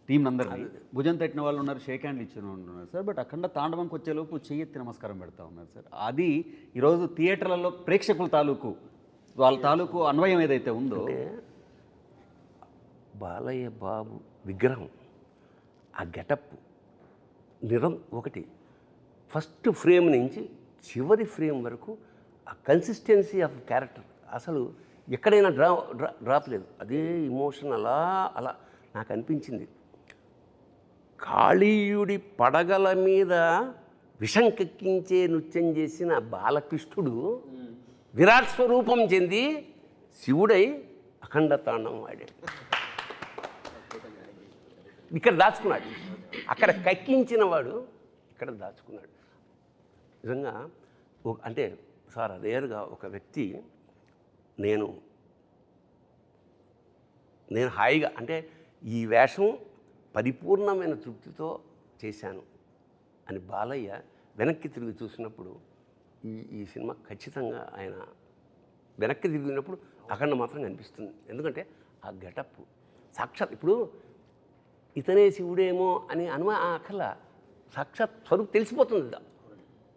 టీం అందరినీ భుజం తట్టిన వాళ్ళు ఉన్నారు, షేక్ హ్యాండ్లు ఇచ్చిన వాళ్ళు ఉన్నారు సార్. బట్ అఖండ తాండవంకి వచ్చేలోపు చెయ్యెత్తి నమస్కారం పెడతా ఉన్నారు సార్. అది ఈరోజు థియేటర్లలో ప్రేక్షకుల తాలూకు వాళ్ళ తాలూకు అన్వయం ఏదైతే ఉందో, బాలయ్య బాబు విగ్రహం, ఆ గెటప్ ఒకటి ఫస్ట్ ఫ్రేమ్ నుంచి చివరి ఫ్రేమ్ వరకు ఆ కన్సిస్టెన్సీ ఆఫ్ క్యారెక్టర్ అసలు ఎక్కడైనా డ్రాప్ లేదు. అదే ఇమోషన్ అలా నాకు అనిపించింది. కాళీయుడి పడగల మీద విషం కెక్కించే నృత్యం చేసిన బాలకృష్ణుడు విరాట్ స్వరూపం చెంది శివుడై అఖండ తాండవం ఆడాడు. ఇక్కడ దాచుకున్నాడు, అక్కడ కక్కించిన వాడు ఇక్కడ దాచుకున్నాడు. నిజంగా అంటే సార్ రేరుగా ఒక వ్యక్తి నేను హాయిగా అంటే ఈ వేషం పరిపూర్ణమైన తృప్తితో చేశాను అని బాలయ్య వెనక్కి తిరిగి చూసినప్పుడు ఈ సినిమా ఖచ్చితంగా ఆయన వెనక్కి తిరిగినప్పుడు అఖండ మాత్రం కనిపిస్తుంది. ఎందుకంటే ఆ గెటప్ సాక్షాత్ ఇప్పుడు ఇతనే శివుడేమో అని అక్కల సాక్షాత్ స్వరూపు తెలిసిపోతుంది.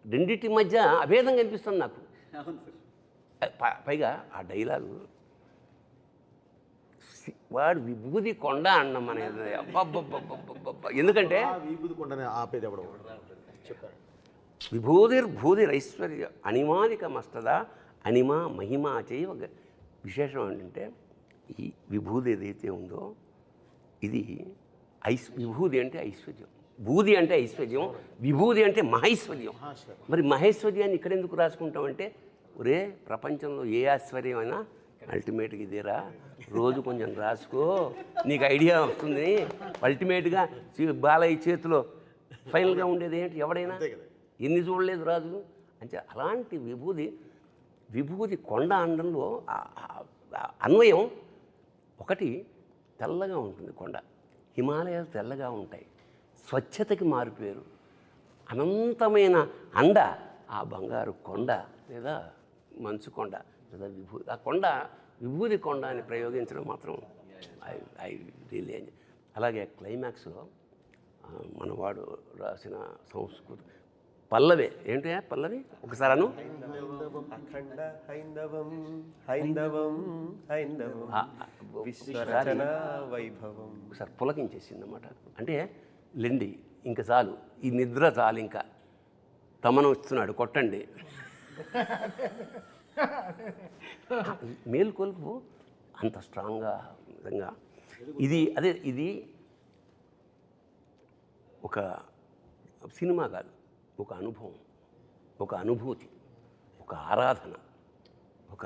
రెండింటి మధ్య అభేదం కనిపిస్తుంది నాకు. పైగా ఆ డైలాగు వాడు విభూది కొండ అన్నం అనేది అబ్బబ్బబ్బబ్బబ్బ. ఎందుకంటే విభూది కొండని ఆపేది ఎవడో చెప్పారు. విభూతిర్భూతిరైశ్వర్య అనిమానిక మస్తద అనిమా మహిమా చేయవ. విశేషం ఏంటంటే ఈ విభూది ఏదైతే ఉందో ఇది విభూది అంటే ఐశ్వర్యం, భూది అంటే ఐశ్వర్యం, విభూది అంటే మహైశ్వర్యం. మరి మహేశ్వర్యాన్ని ఇక్కడ ఎందుకు రాసుకుంటామంటే ఒరే ప్రపంచంలో ఏ ఐశ్వర్యమైనా అల్టిమేట్గా ఇదేరా, రోజు కొంచెం రాసుకో నీకు ఐడియా వస్తుంది. అల్టిమేట్గా బాలయ్య చేతిలో ఫైనల్గా ఉండేది ఏంటి, ఎవడైనా ఎన్ని చూడలేదు రాజు అంటే. అలాంటి విభూది కొండ అనడంలో అన్వయం ఒకటి. తెల్లగా ఉంటుంది కొండ, హిమాలయాలు తెల్లగా ఉంటాయి, స్వచ్ఛతకి మారిపోయారు. అనంతమైన అండ ఆ బంగారు కొండ లేదా మంచు కొండ లేదా విభూది. ఆ కొండ విభూది కొండ అని ప్రయోగించడం మాత్రం ఐ రియల్లీ ఎంజాయ్. అలాగే క్లైమాక్స్లో మనవాడు రాసిన సంస్కృతి పల్లవి ఏంటి పల్లవి ఒకసారి అను. అఖండ హైందవం హైందవం హైందవం విశ్వరచన వైభవం. ఒకసారి పులకించేసింది అన్నమాట. అంటే లెండి ఇంకా చాలు, ఈ నిద్ర చాలు, ఇంకా తమను ఇస్తున్నాడు కొట్టండి. మేల్కొల్పు అంత స్ట్రాంగ్గా నిజంగా ఇది ఒక సినిమా కాదు, ఒక అనుభవం, ఒక అనుభూతి, ఒక ఆరాధన, ఒక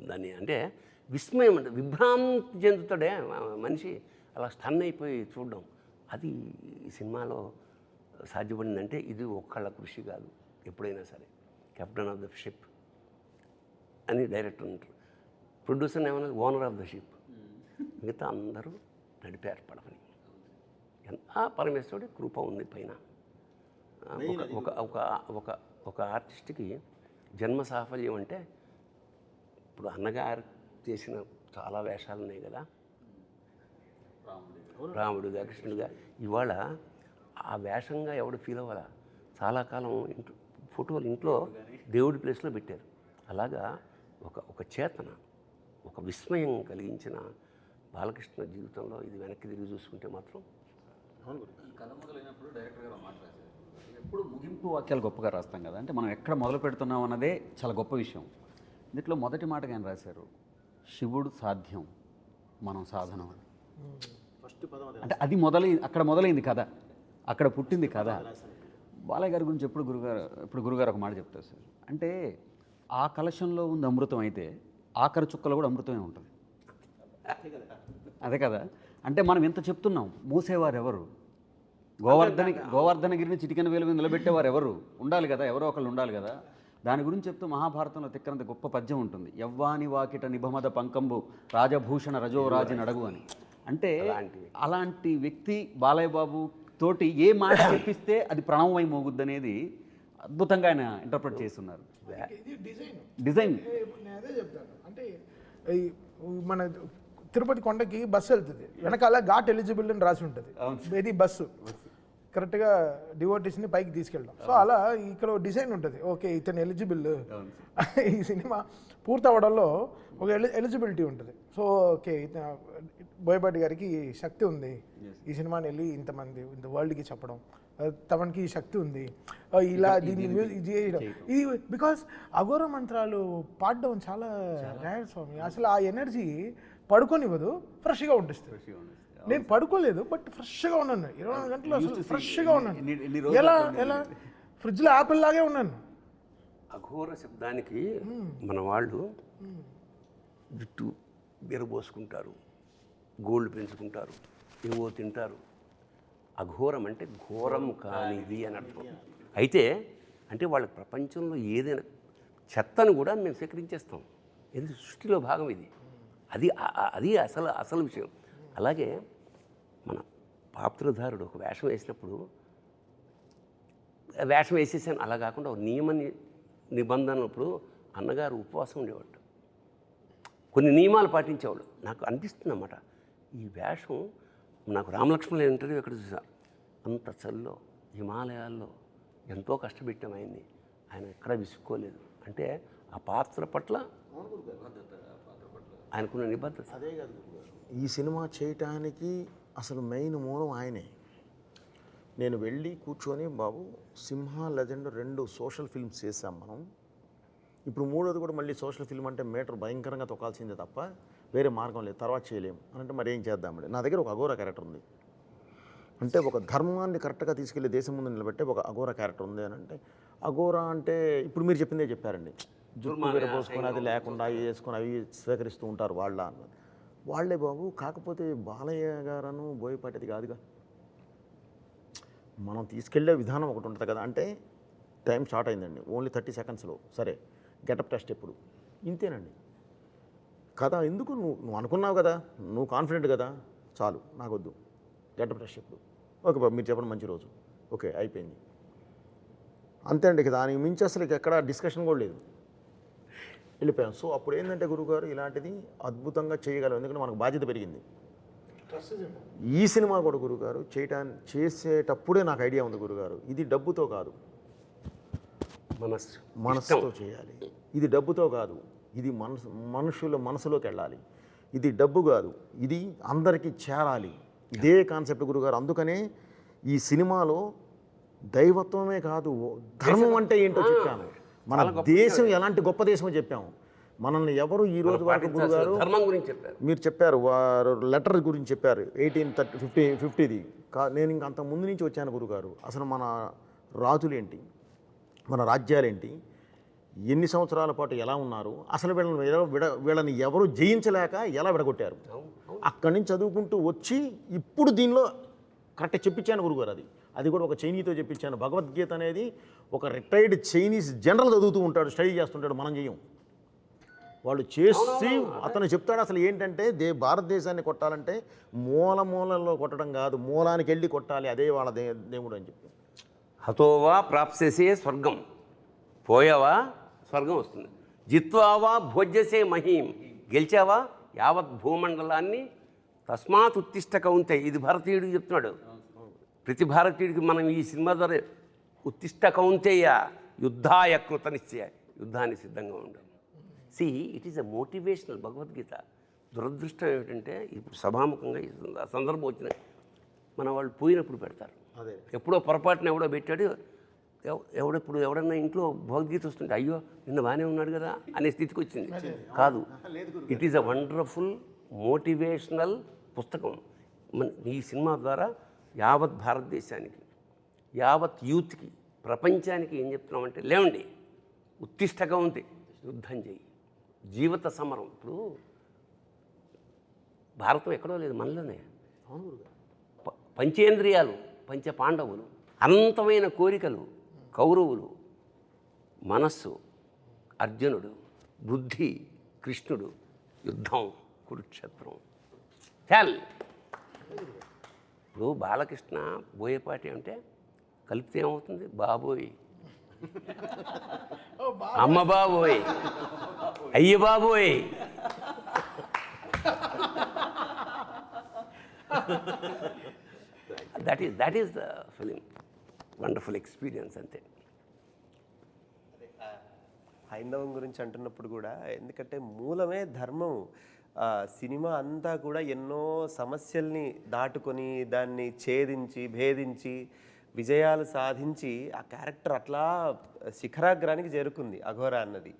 దాన్ని అంటే విస్మయం, అంటే విభ్రాంతి చెందుతాడే మనిషి, అలా స్టన్ అయిపోయి చూడడం. అది ఈ సినిమాలో సాధ్యపడిందంటే ఇది ఒక్కళ్ళ కృషి కాదు. ఎప్పుడైనా సరే కెప్టెన్ ఆఫ్ ద షిప్ అని డైరెక్టర్ ఉంటారు, ప్రొడ్యూసర్ ఏమన్నా ఓనర్ ఆఫ్ ద షిప్, మిగతా అందరూ నడిపారు పడవని. పరమేశ్వరుడి కృప ఉంది పైన. ఒక ఆర్టిస్ట్కి జన్మ సాఫల్యం అంటే ఇప్పుడు అన్నగారు చేసిన చాలా వేషాలు ఉన్నాయి కదా, రాముడుగా కృష్ణుడుగా. ఇవాళ ఆ వేషంగా ఎవడు ఫీల్ అవ్వాలా, చాలా కాలం ఫోటోలు ఇంట్లో దేవుడి ప్లేస్లో పెట్టారు. అలాగా ఒక చేతన, ఒక విస్మయం కలిగించిన బాలకృష్ణ జీవితంలో ఇది వెనక్కి తిరిగి చూసుకుంటే మాత్రం. కథ మొదలైనప్పుడు డైరెక్టర్ గారు మాట్లాడారు, ఎప్పుడు ముగింపు వాక్యాలు గొప్పగా రాస్తాం కదా, అంటే మనం ఎక్కడ మొదలు పెడుతున్నాం అన్నదే చాలా గొప్ప విషయం. దీంట్లో మొదటి మాటగా ఆయన రాశారు, శివుడు సాధ్యం మనం సాధనం అని. అంటే అది అక్కడ మొదలైంది కథ, అక్కడ పుట్టింది కథ. బాలయ్య గారి గురించి ఎప్పుడు గురుగారు ఒక మాట చెప్తారు సార్, అంటే ఆ కలశంలో ఉంది అమృతం అయితే ఆఖరి చుక్కలో కూడా అమృతమే ఉంటుంది. అదే కదా, అంటే మనం ఎంత చెప్తున్నాం, మూసేవారు ఎవరు, గోవర్ధనగిరిని చిటికెన వేలు మీద నిలబెట్టేవారు ఎవరు ఉండాలి కదా, ఎవరో ఒకళ్ళు ఉండాలి కదా. దాని గురించి చెప్తూ మహాభారతంలో తిక్కనంత గొప్ప పద్యం ఉంటుంది, యవ్వాని వాకిట నిభమద పంకంబు రాజభూషణ రజోరాజి నడగు అని. అంటే అలాంటి వ్యక్తి బాలయ్య బాబు తోటి ఏ మాట చెప్పిస్తే అది ప్రణవమై మోగుద్ది అనేది అద్భుతంగా ఆయన ఇంటర్ప్రిట్ చేస్తున్నారు. ఇది డిజైన్ నేను అదే చెప్తాను, అంటే మన తిరుపతి కొండకి బస్సు వెళ్తుంది, వెనకాల ఘాట్ ఎలిజిబుల్ అని రాసి ఉంటుంది, ఇది బస్సు కరెక్ట్గా డివోటీస్ని పైకి తీసుకెళ్ళడం. సో అలా ఇక్కడ డిజైన్ ఉంటుంది, ఓకే ఇతను ఎలిజిబుల్. ఈ సినిమా పూర్తవడంలో ఒక ఎలిజిబిలిటీ ఉంటుంది. సో ఓకే బోయపాటి గారికి శక్తి ఉంది ఈ సినిమాని వెళ్ళి ఇంతమంది ఇంత వరల్డ్కి చెప్పడం, తమకి ఈ శక్తి ఉంది ఇలా దీన్ని మ్యూజిక్ చేయడం. ఇది బికాస్ అఘోర మంత్రాలు పాడడం చాలా రేర్ స్వామి. అసలు ఆ ఎనర్జీ పడుకోనివ్వదు, ఫ్రెష్గా ఉంటుంది. నేను పడుకోలేదు బట్ ఫ్రెష్గా ఉన్నాను 24 గంటలు, అసలు ఫ్రెష్గా ఉన్నాను. ఎలా ఫ్రిడ్జ్లో యాపిల్ లాగే ఉన్నాను. అఘోర శబ్దానికి మన వాళ్ళు జుట్టు బెరబోసుకుంటారు, గోల్డ్ పెంచుకుంటారు, ఏవో తింటారు. అఘోరం అంటే ఘోరం కానిది అని అర్థం. అయితే అంటే వాళ్ళ ప్రపంచంలో ఏదైనా చెత్తను కూడా మేము స్వీకరించేస్తాం, ఇది సృష్టిలో భాగం. ఇది అది అసలు విషయం. అలాగే మన పాత్రధారుడు ఒక వేషం వేసినప్పుడు వేషం వేసేసాను అలా కాకుండా ఒక నిబంధనప్పుడు అన్నగారు ఉపవాసం ఉండేవాడు, కొన్ని నియమాలు పాటించేవాడు. నాకు అనిపిస్తుంది అన్నమాట, ఈ వేషం నాకు రామలక్ష్మణుల ఇంటర్వ్యూ ఎక్కడ చూసా, అంత చల్లో హిమాలయాల్లో ఎంతో కష్టపెట్టాం ఆయన్ని, ఆయన ఎక్కడా విసుక్కోలేదు. అంటే ఆ పాత్ర పట్ల ఆయనకున్న నిబద్ధత. అదే కాదు ఈ సినిమా చేయటానికి అసలు మెయిన్ మూలం ఆయనే. నేను వెళ్ళి కూర్చొని బాబు సింహ లెజెండ్ 2 సోషల్ ఫిల్మ్స్ చేసాం మనం, ఇప్పుడు 3వది కూడా మళ్ళీ సోషల్ ఫిల్మ్ అంటే మీటర్ భయంకరంగా తొక్కాల్సిందే తప్ప వేరే మార్గం లేదు, తర్వాత చేయలేము అని అంటే మరి ఏం చేద్దామండి. నా దగ్గర ఒక అఘోర క్యారెక్టర్ ఉంది అంటే ఒక ధర్మాన్ని కరెక్ట్గా తీసుకెళ్ళి దేశం ముందు నిలబెట్టే ఒక అఘోర క్యారెక్టర్ ఉంది అని అంటే, అఘోర అంటే ఇప్పుడు మీరు చెప్పిందే చెప్పారండి, జుట్టు విరబోసుకొని అది లేకుండా అవి వేసుకొని అవి స్వీకరిస్తూ ఉంటారు వాళ్ళే బాబు. కాకపోతే బాలయ్య గారను బోయపాటిది కాదుగా, మనం తీసుకెళ్లే విధానం ఒకటి ఉంటుంది కదా. అంటే టైం స్టార్ట్ అయిందండి, ఓన్లీ 30 సెకండ్స్లో సరే గెటప్ టెస్ట్ ఎప్పుడు ఇంతేనండి కదా. ఎందుకు నువ్వు అనుకున్నావు కదా, నువ్వు కాన్ఫిడెంట్ కదా, చాలు నాకొద్దు గెటప్ టెస్ట్ ఎప్పుడు, ఓకే బాబు మీరు చెప్పండి మంచి రోజు, ఓకే అయిపోయింది అంతే అండి. దానికి మించి అసలు ఎక్కడ డిస్కషన్ కూడా లేదు, వెళ్ళిపోయాం. సో అప్పుడు ఏంటంటే గురువుగారు ఇలాంటిది అద్భుతంగా చేయగలం, ఎందుకంటే మనకు బాధ్యత పెరిగింది. ఈ సినిమా కూడా గురుగారు చేసేటప్పుడే నాకు ఐడియా ఉంది గురుగారు, ఇది డబ్బుతో కాదు మనసుతో చేయాలి, ఇది డబ్బుతో కాదు, ఇది మనుషుల మనసులోకి వెళ్ళాలి, ఇది డబ్బు కాదు, ఇది అందరికీ చేరాలి, ఇదే కాన్సెప్ట్ గురుగారు. అందుకనే ఈ సినిమాలో దైవత్వమే కాదు ధర్మం అంటే ఏంటో చెప్పాను, మన దేశం ఎలాంటి గొప్ప దేశమో చెప్పాము. మనల్ని ఎవరు ఈ రోజు వరకు గురుగారు ధర్మం గురించి చెప్పారు, మీరు చెప్పారు వారు లెటర్ గురించి చెప్పారు 1850ది. నేను ఇంక అంత ముందు నుంచి వచ్చాను గురుగారు. అసలు మన రాజులేంటి, మన రాజ్యాలేంటి, ఎన్ని సంవత్సరాల పాటు ఎలా ఉన్నారు, అసలు వీళ్ళని ఎవరు జయించలేక ఎలా విడగొట్టారు, అక్కడి నుంచి చదువుకుంటూ వచ్చి ఇప్పుడు దీనిలో కరెక్ట్ చెప్పించాను గురుగారు. అది కూడా ఒక చైనీతో చెప్పించాను. భగవద్గీత అనేది ఒక రిటైర్డ్ చైనీస్ జనరల్ చదువుతూ ఉంటాడు, స్టడీ చేస్తుంటాడు, మనం చేయం. వాళ్ళు చేసి అతను చెప్తాడు అసలు ఏంటంటే భారతదేశాన్ని కొట్టాలంటే మూలలో కొట్టడం కాదు, మూలానికి వెళ్ళి కొట్టాలి, అదే వాళ్ళ దేవుడు అని చెప్పి. హతోవా ప్రాప్సేసే స్వర్గం, పోయావా స్వర్గం వస్తుంది, జిత్వావా భోజ్యసే మహీం, గెలిచావా యావత్ భూమండలాన్ని, తస్మాత్ ఉత్తిష్ట కౌంతే. ఇది భారతీయుడికి చెప్తున్నాడు, ప్రతి భారతీయుడికి మనం ఈ సినిమా ద్వారా ఉత్తిష్ట కౌంతేయ యుద్ధాయ కృత నిశ్చయ, యుద్ధాన్ని సిద్ధంగా ఉండడం. See it is a motivational Bhagavad Gita. దురదృష్టం ఏమిటంటే ఇప్పుడు సభాముఖంగా ఈ సందర్భం వచ్చిన మన వాళ్ళు పోయినప్పుడు పెడతారు, ఎప్పుడో పొరపాటున ఎవడో పెట్టాడు, ఎవడన్నా ఇంట్లో భగవద్గీత వస్తుంటే అయ్యో నిన్న బాగానే ఉన్నాడు కదా అనే స్థితికి వచ్చింది. కాదు, it is a wonderful motivational పుస్తకం. ఈ సినిమా ద్వారా యావత్ భారతదేశానికి, యావత్ యూత్కి, ప్రపంచానికి ఏం చెప్తున్నామంటే లేవండి, ఉత్తిష్టగా ఉంది, యుద్ధం చేయి, జీవిత సమరం. ఇప్పుడు భారతం ఎక్కడో లేదు, మనలోనే. పంచేంద్రియాలు, పంచ పాండవులు, అనంతమైన కోరికలు, కౌరవులు, మనస్సు అర్జునుడు, బుద్ధి కృష్ణుడు, యుద్ధం కురుక్షేత్రం. చాల్ ఇప్పుడు బాలకృష్ణ బోయపాటి అంటే కలిపితే ఏమవుతుంది, బాబోయ్, అమ్మ బాబోయ్, అయ్య బాబోయ్. That is the film, wonderful experience అంతే. హైందవం గురించి అంటున్నప్పుడు కూడా, ఎందుకంటే మూలమే ధర్మం. సినిమా అంతా కూడా ఎన్నో సమస్యల్ని దాటుకొని దాన్ని ఛేదించి భేదించి విజయాలు సాధించి ఆ క్యారెక్టర్ అట్లా శిఖరాగ్రానికి చేరుకుంది అఘోర అన్నది.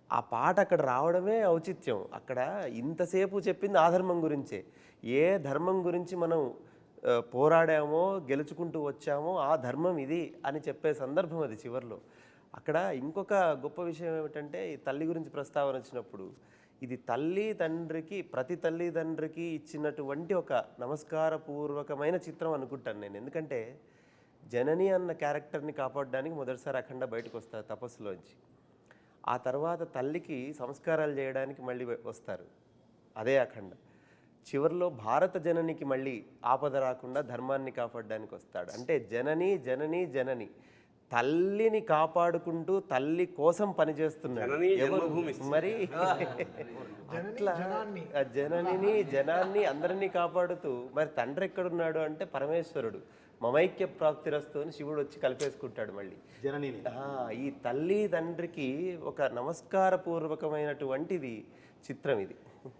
ఆ పాట అక్కడ రావడమే ఔచిత్యం. అక్కడ ఇంతసేపు చెప్పింది ఆ ధర్మం గురించే. ఏ ధర్మం గురించి మనం పోరాడామో గెలుచుకుంటూ వచ్చామో ఆ ధర్మం ఇది అని చెప్పే సందర్భం అది చివరిలో. అక్కడ ఇంకొక గొప్ప విషయం ఏమిటంటే, ఈ తల్లి గురించి ప్రస్తావన వచ్చినప్పుడు, ఇది తల్లి తండ్రికి, ప్రతి తల్లి తండ్రికి ఇచ్చినటువంటి ఒక నమస్కారపూర్వకమైన చిత్రం అనుకుంటాను నేను. ఎందుకంటే జనని అన్న క్యారెక్టర్ని కాపాడడానికి మొదటిసారి అఖండ బయటకు వస్తారు తపస్సులోంచి. ఆ తర్వాత తల్లికి సంస్కారాలు చేయడానికి మళ్ళీ వస్తారు, అదే అఖండ. చివరిలో భారత జననికి మళ్ళీ ఆపద రాకుండా ధర్మాన్ని కాపాడడానికి వస్తాడు. అంటే జనని జనని జనని, తల్లిని కాపాడుకుంటూ తల్లి కోసం పనిచేస్తున్నాడు. మరి అట్లా జననిని జనాన్ని అందరినీ కాపాడుతూ, మరి తండ్రి ఎక్కడున్నాడు అంటే పరమేశ్వరుడు. మమైక్య ప్రాప్తిరస్తు అని శివుడు వచ్చి కలిపేసుకుంటాడు మళ్ళీ జననిని. ఈ తల్లి తండ్రికి ఒక నమస్కారపూర్వకమైనటువంటిది చిత్రం ఇది.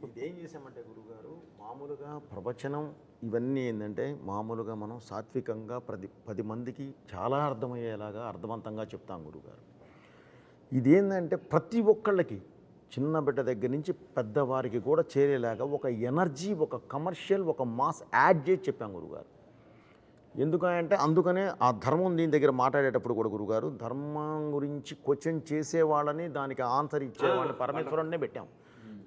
ఇదేం చేసామంటే గురుగారు, మామూలుగా ప్రవచనం ఇవన్నీ ఏంటంటే మామూలుగా మనం సాత్వికంగా 10 మందికి చాలా అర్థమయ్యేలాగా అర్థవంతంగా చెప్తాం గురుగారు. ఇదేంటంటే ప్రతి ఒక్కళ్ళకి, చిన్న బిడ్డ దగ్గర నుంచి పెద్దవారికి కూడా చేరేలాగా ఒక ఎనర్జీ, ఒక కమర్షియల్, ఒక మాస్ యాడ్ చేసి చెప్పాం గురుగారు. ఎందుకంటే అందుకనే ఆ ధర్మం దీని దగ్గర మాట్లాడేటప్పుడు కూడా గురుగారు, ధర్మం గురించి క్వశ్చన్ చేసేవాళ్ళని, దానికి ఆన్సర్ ఇచ్చేవాళ్ళని పరమేశ్వరుడినే పెట్టాం.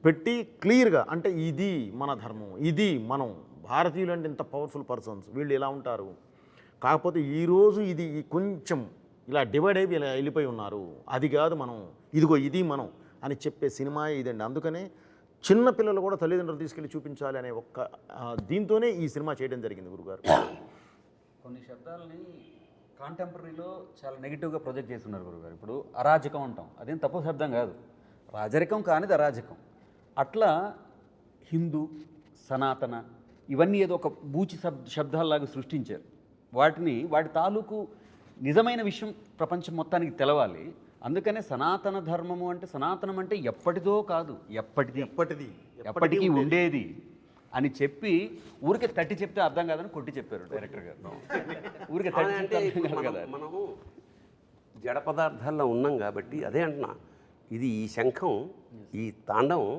పెట్టి క్లియర్గా, అంటే ఇది మన ధర్మం, ఇది మనం భారతీయులు అంటే ఇంత పవర్ఫుల్ పర్సన్స్, వీళ్ళు ఇలా ఉంటారు, కాకపోతే ఈరోజు ఇది కొంచెం ఇలా డివైడ్ అయిపోయి ఇలా వెళ్ళిపోయి ఉన్నారు, అది కాదు మనం, ఇదిగో ఇది మనం అని చెప్పే సినిమా ఇదండి. అందుకనే చిన్న పిల్లలు కూడా తల్లిదండ్రులు తీసుకెళ్ళి చూపించాలి అనే ఒక్క దీంతోనే ఈ సినిమా చేయడం జరిగింది గురుగారు. కొన్ని శబ్దాలని కాంటెంపరీలో చాలా నెగిటివ్గా ప్రొజెక్ట్ చేస్తున్నారు గురుగారు. ఇప్పుడు అరాజకం అంటాం, అదేం తప్పు శబ్దం కాదు, రాజరికం కానిది అరాజకం. అట్లా హిందూ, సనాతన ఇవన్నీ ఏదో ఒక బూచి శబ్దాల్లాగా సృష్టించారు. వాటి తాలూకు నిజమైన విషయం ప్రపంచం మొత్తానికి తెలవాలి. అందుకనే సనాతన ధర్మము అంటే, సనాతనం అంటే ఎప్పటిదో కాదు, ఎప్పటికీ ఉండేది అని చెప్పి ఊరికే తట్టి చెప్తే అర్థం కాదని కొట్టి చెప్పారు డైరెక్టర్ గారు. ఊరికే తట్టి అంటే చెప్తే అర్థం కాదు కదా. మనము జడ పదార్థాల్లో ఉన్నాం కాబట్టి అదే అంటున్నా, ఇది ఈ శంఖం, ఈ తాండవం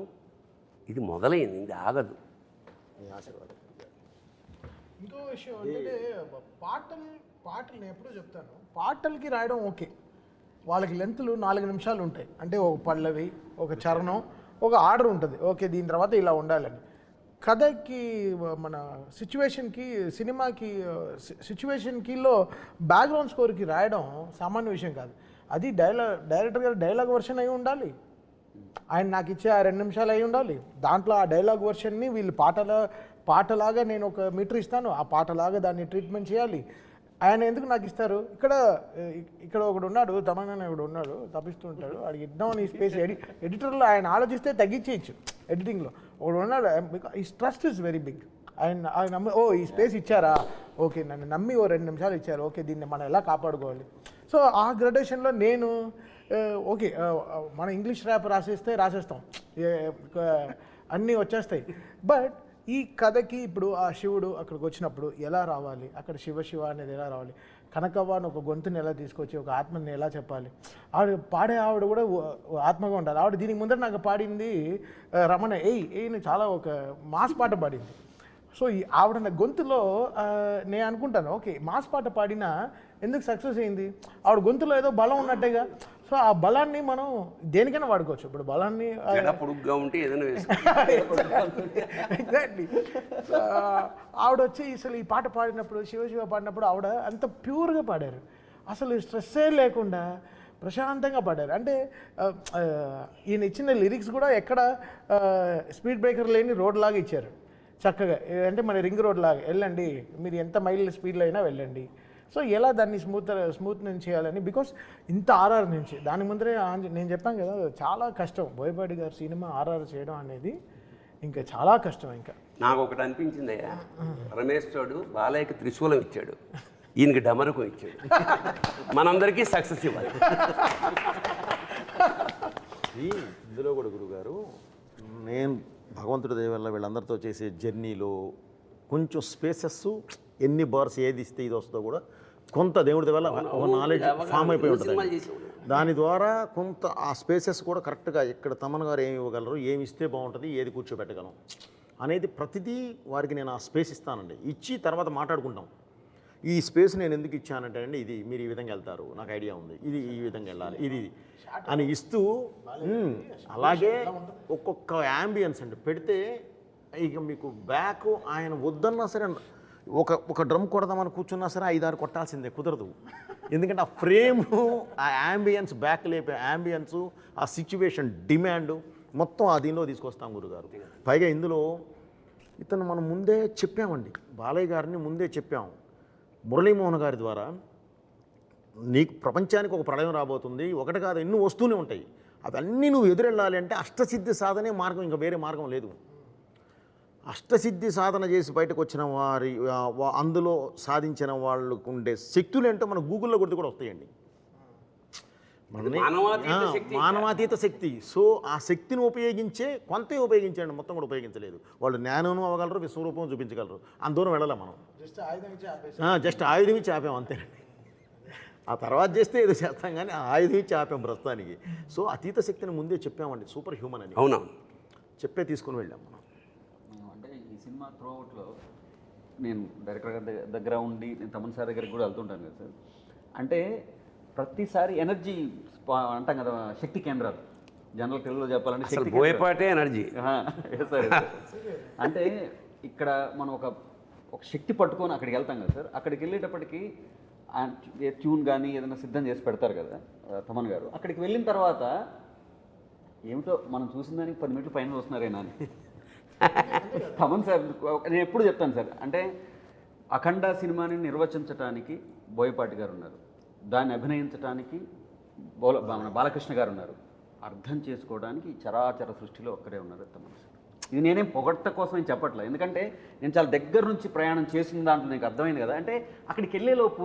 ఇది మొదలైంది, ఇది ఆగదు. ఇంకో విషయం అంటే పాటలు నేను ఎప్పుడూ చెప్తాను, పాటలకి రాయడం ఓకే, వాళ్ళకి లెంత్లు 4 నిమిషాలు ఉంటాయి. అంటే ఒక పల్లవి, ఒక చరణం, ఒక ఆర్డర్ ఉంటుంది, ఓకే దీని తర్వాత ఇలా ఉండాలని. కథకి, మన సిచ్యువేషన్కి, సినిమాకి సిచ్యువేషన్కిలో బ్యాక్గ్రౌండ్ స్కోర్కి రాయడం సామాన్య విషయం కాదు. అది డైరెక్టర్ గారు డైలాగ్ వర్షన్ అయి ఉండాలి, ఆయన నాకు ఇచ్చే ఆ 2 నిమిషాలు అయి ఉండాలి. దాంట్లో ఆ డైలాగ్ వర్షన్ని వీళ్ళు పాటలాగా నేను ఒక మీటర్ ఇస్తాను, ఆ పాటలాగా దాన్ని ట్రీట్మెంట్ చేయాలి. ఆయన ఎందుకు నాకు ఇస్తారు? ఇక్కడ ఒకడు ఉన్నాడు, తమన్నా ఒకడు ఉన్నాడు, తప్పిస్తూ ఉంటాడు, వాడికి ఇద్దామని ఈ స్పేస్ ఎడిటర్లో ఆయన ఆలోచిస్తే తగ్గించేయచ్చు. ఎడిటింగ్లో ఒకడు ఉన్నాడు, ఈ ట్రస్ట్ ఇస్ వెరీ బిగ్. ఆయన నమ్మి, ఈ స్పేస్ ఇచ్చారా, ఓకే నన్ను నమ్మి 2 నిమిషాలు ఇచ్చారు, ఓకే దీన్ని మనం ఎలా కాపాడుకోవాలి. సో ఆ గ్రాడ్యుయేషన్లో నేను ఓకే, మన ఇంగ్లీష్ ర్యాప్ రాసేస్తాం, అన్నీ వచ్చేస్తాయి. బట్ ఈ కథకి ఇప్పుడు ఆ శివుడు అక్కడికి వచ్చినప్పుడు ఎలా రావాలి, అక్కడ శివ అనేది ఎలా రావాలి, కనకవ్వ అని ఒక గొంతుని ఎలా తీసుకొచ్చి ఒక ఆత్మని ఎలా చెప్పాలి, పాడే ఆవిడ కూడా ఆత్మగా ఉండాలి. ఆవిడ దీనికి ముందర నాకు పాడింది రమణ ఏయ్ చాలా ఒక మాస్ పాట పాడింది. సో ఈ ఆవిడ నా గొంతులో నేను అనుకుంటాను, ఓకే మాస్ పాట పాడినా ఎందుకు సక్సెస్ అయింది, ఆవిడ గొంతులో ఏదో బలం ఉన్నట్టేగా. సో ఆ బలాన్ని మనం దేనికైనా వాడుకోవచ్చు. ఇప్పుడు బలాన్ని పొడుగ్గా ఉంటే ఏదైనా ఎగ్జాక్ట్లీ. ఆవిడ వచ్చి అసలు ఈ పాట పాడినప్పుడు, శివ పాడినప్పుడు ఆవిడ అంత ప్యూర్గా పాడారు, అసలు స్ట్రెస్సే లేకుండా ప్రశాంతంగా పాడారు. అంటే ఈయన ఇచ్చిన లిరిక్స్ కూడా ఎక్కడ స్పీడ్ బ్రేకర్ లేని రోడ్ లాగా ఇచ్చారు చక్కగా. అంటే మన రింగ్ రోడ్ లాగా వెళ్ళండి, మీరు ఎంత మైల్ స్పీడ్లో అయినా వెళ్ళండి. సో ఎలా దాన్ని స్మూత్ నుంచి చేయాలని, బికాస్ ఇంత ఆర్ఆర్ నుంచి దాని ముందరే నేను చెప్పాను కదా, చాలా కష్టం బోయపాటి గారు సినిమా ఆర్ఆర్ చేయడం అనేది ఇంకా చాలా కష్టం ఇంకా. నాకు ఒకటి అనిపించిందయ్యా, పరమేశ్వరుడు బాలయ్యకి త్రిశూలం ఇచ్చాడు, ఈయనకి డమరుకం ఇచ్చాడు. మనందరికీ సక్సెస్ ఇవ్వాలి. ఇందులో కూడా గురుగారు, నేను భగవంతుడి దయ వల్ల వీళ్ళందరితో చేసే జర్నీలో కొంచెం స్పేసెస్ ఎన్ని బార్స్ ఏది ఇస్తే ఇది వస్తుందో కూడా కొంత దేవుడి వల్ల ఒక నాలెడ్జ్ ఫామ్ అయిపోయి ఉంటుంది. దాని ద్వారా కొంత ఆ స్పేసెస్ కూడా కరెక్ట్గా ఇక్కడ తమన్ గారు ఏమి ఇవ్వగలరు, ఏమి ఇస్తే బాగుంటుంది, ఏది కూర్చోబెట్టగలం అనేది ప్రతిదీ వారికి నేను ఆ స్పేస్ ఇస్తానండి. ఇచ్చి తర్వాత మాట్లాడుకుంటాం. ఈ స్పేస్ నేను ఎందుకు ఇచ్చానంటే అండి, ఇది మీరు ఈ విధంగా వెళ్తారు, నాకు ఐడియా ఉంది, ఇది ఈ విధంగా వెళ్ళాలి, ఇది అని ఇస్తూ అలాగే ఒక్కొక్క యాంబియన్స్ అండి పెడితే ఇక మీకు బ్యాక్ ఆయన వద్దన్నా సరే ఒక డ్రమ్ కొడదామని కూర్చున్నా సరే 5-6 కొట్టాల్సిందే, కుదరదు. ఎందుకంటే ఆ ఫ్రేము, ఆ యాంబియన్స్, బ్యాక్ లేపే యాంబియన్స్, ఆ సిచ్యువేషన్ డిమాండ్ మొత్తం ఆ దీనిలో తీసుకొస్తాం గురుగారు. పైగా ఇందులో ఇతను మనం ముందే చెప్పామండి, బాలయ్య గారిని ముందే చెప్పాం. మురళీమోహన్ గారి ద్వారా నీకు ప్రపంచానికి ఒక ప్రళయం రాబోతుంది, ఒకటి కాదు ఎన్నో వస్తూనే ఉంటాయి, అవన్నీ నువ్వు ఎదురెళ్ళాలి అంటే అష్టసిద్ధి సాధనే మార్గం, ఇంకా వేరే మార్గం లేదు. అష్టసిద్ధి సాధన చేసి బయటకు వచ్చిన వారి అందులో సాధించిన వాళ్ళకు ఉండే శక్తులు ఏంటో మన గూగుల్లో కొడితే కూడా వస్తాయండి. మానవాతీత శక్తి. సో ఆ శక్తిని ఉపయోగించే కొంతే ఉపయోగించండి, మొత్తం కూడా ఉపయోగించలేదు. వాళ్ళు జ్ఞానం అవ్వగలరు, విశ్వరూపం చూపించగలరు, అంత దూరం వెళ్ళాలి మనం. జస్ట్ ఆయుధం ఇచ్చి ఆపాం అంతేనండి. ఆ తర్వాత చేస్తే ఏదో చేస్తాం కానీ ఆ ఆయుధం ఇచ్చి ఆపాం ప్రస్తుతానికి. సో అతీత శక్తిని ముందే చెప్పామండి, సూపర్ హ్యూమన్ అని. అవునా, చెప్పే తీసుకుని వెళ్ళాం మనం. అంటే ఈ సినిమా త్రూఅవుట్లో నేను డైరెక్టర్ గారి దగ్గర ఉండి నేను తమన్ సార్ దగ్గరికి కూడా వెళ్తుంటాను కదా సార్. అంటే ప్రతిసారి ఎనర్జీ అంటాం కదా, శక్తి కేంద్రాలు, జనరల్ తెలుగులో చెప్పాలంటే శక్తి బోయపాటే ఎనర్జీ. సార్ అంటే ఇక్కడ మనం ఒక శక్తి పట్టుకొని అక్కడికి వెళ్తాం కదా సార్. అక్కడికి వెళ్ళేటప్పటికి ట్యూన్ కానీ ఏదైనా సిద్ధం చేసి పెడతారు కదా తమన్ గారు. అక్కడికి వెళ్ళిన తర్వాత ఏమిటో మనం చూసిన దానికి 10 మినిట్లు పైన వస్తున్నారేనా అని తమన్ సార్ నేను ఎప్పుడు చెప్తాను సార్. అంటే అఖండ సినిమాని నిర్వచించడానికి బోయపాటి గారు ఉన్నారు, దాన్ని అభినయించడానికి బాలకృష్ణ గారు ఉన్నారు, అర్థం చేసుకోవడానికి చరాచర సృష్టిలో ఒక్కరే ఉన్నారు తమన్ సార్. ఇది నేనేం పొగట్ట కోసం ఏం చెప్పట్లేదు, ఎందుకంటే నేను చాలా దగ్గర నుంచి ప్రయాణం చేసిన దాంట్లో నీకు అర్థమైంది కదా. అంటే అక్కడికి వెళ్ళేలోపు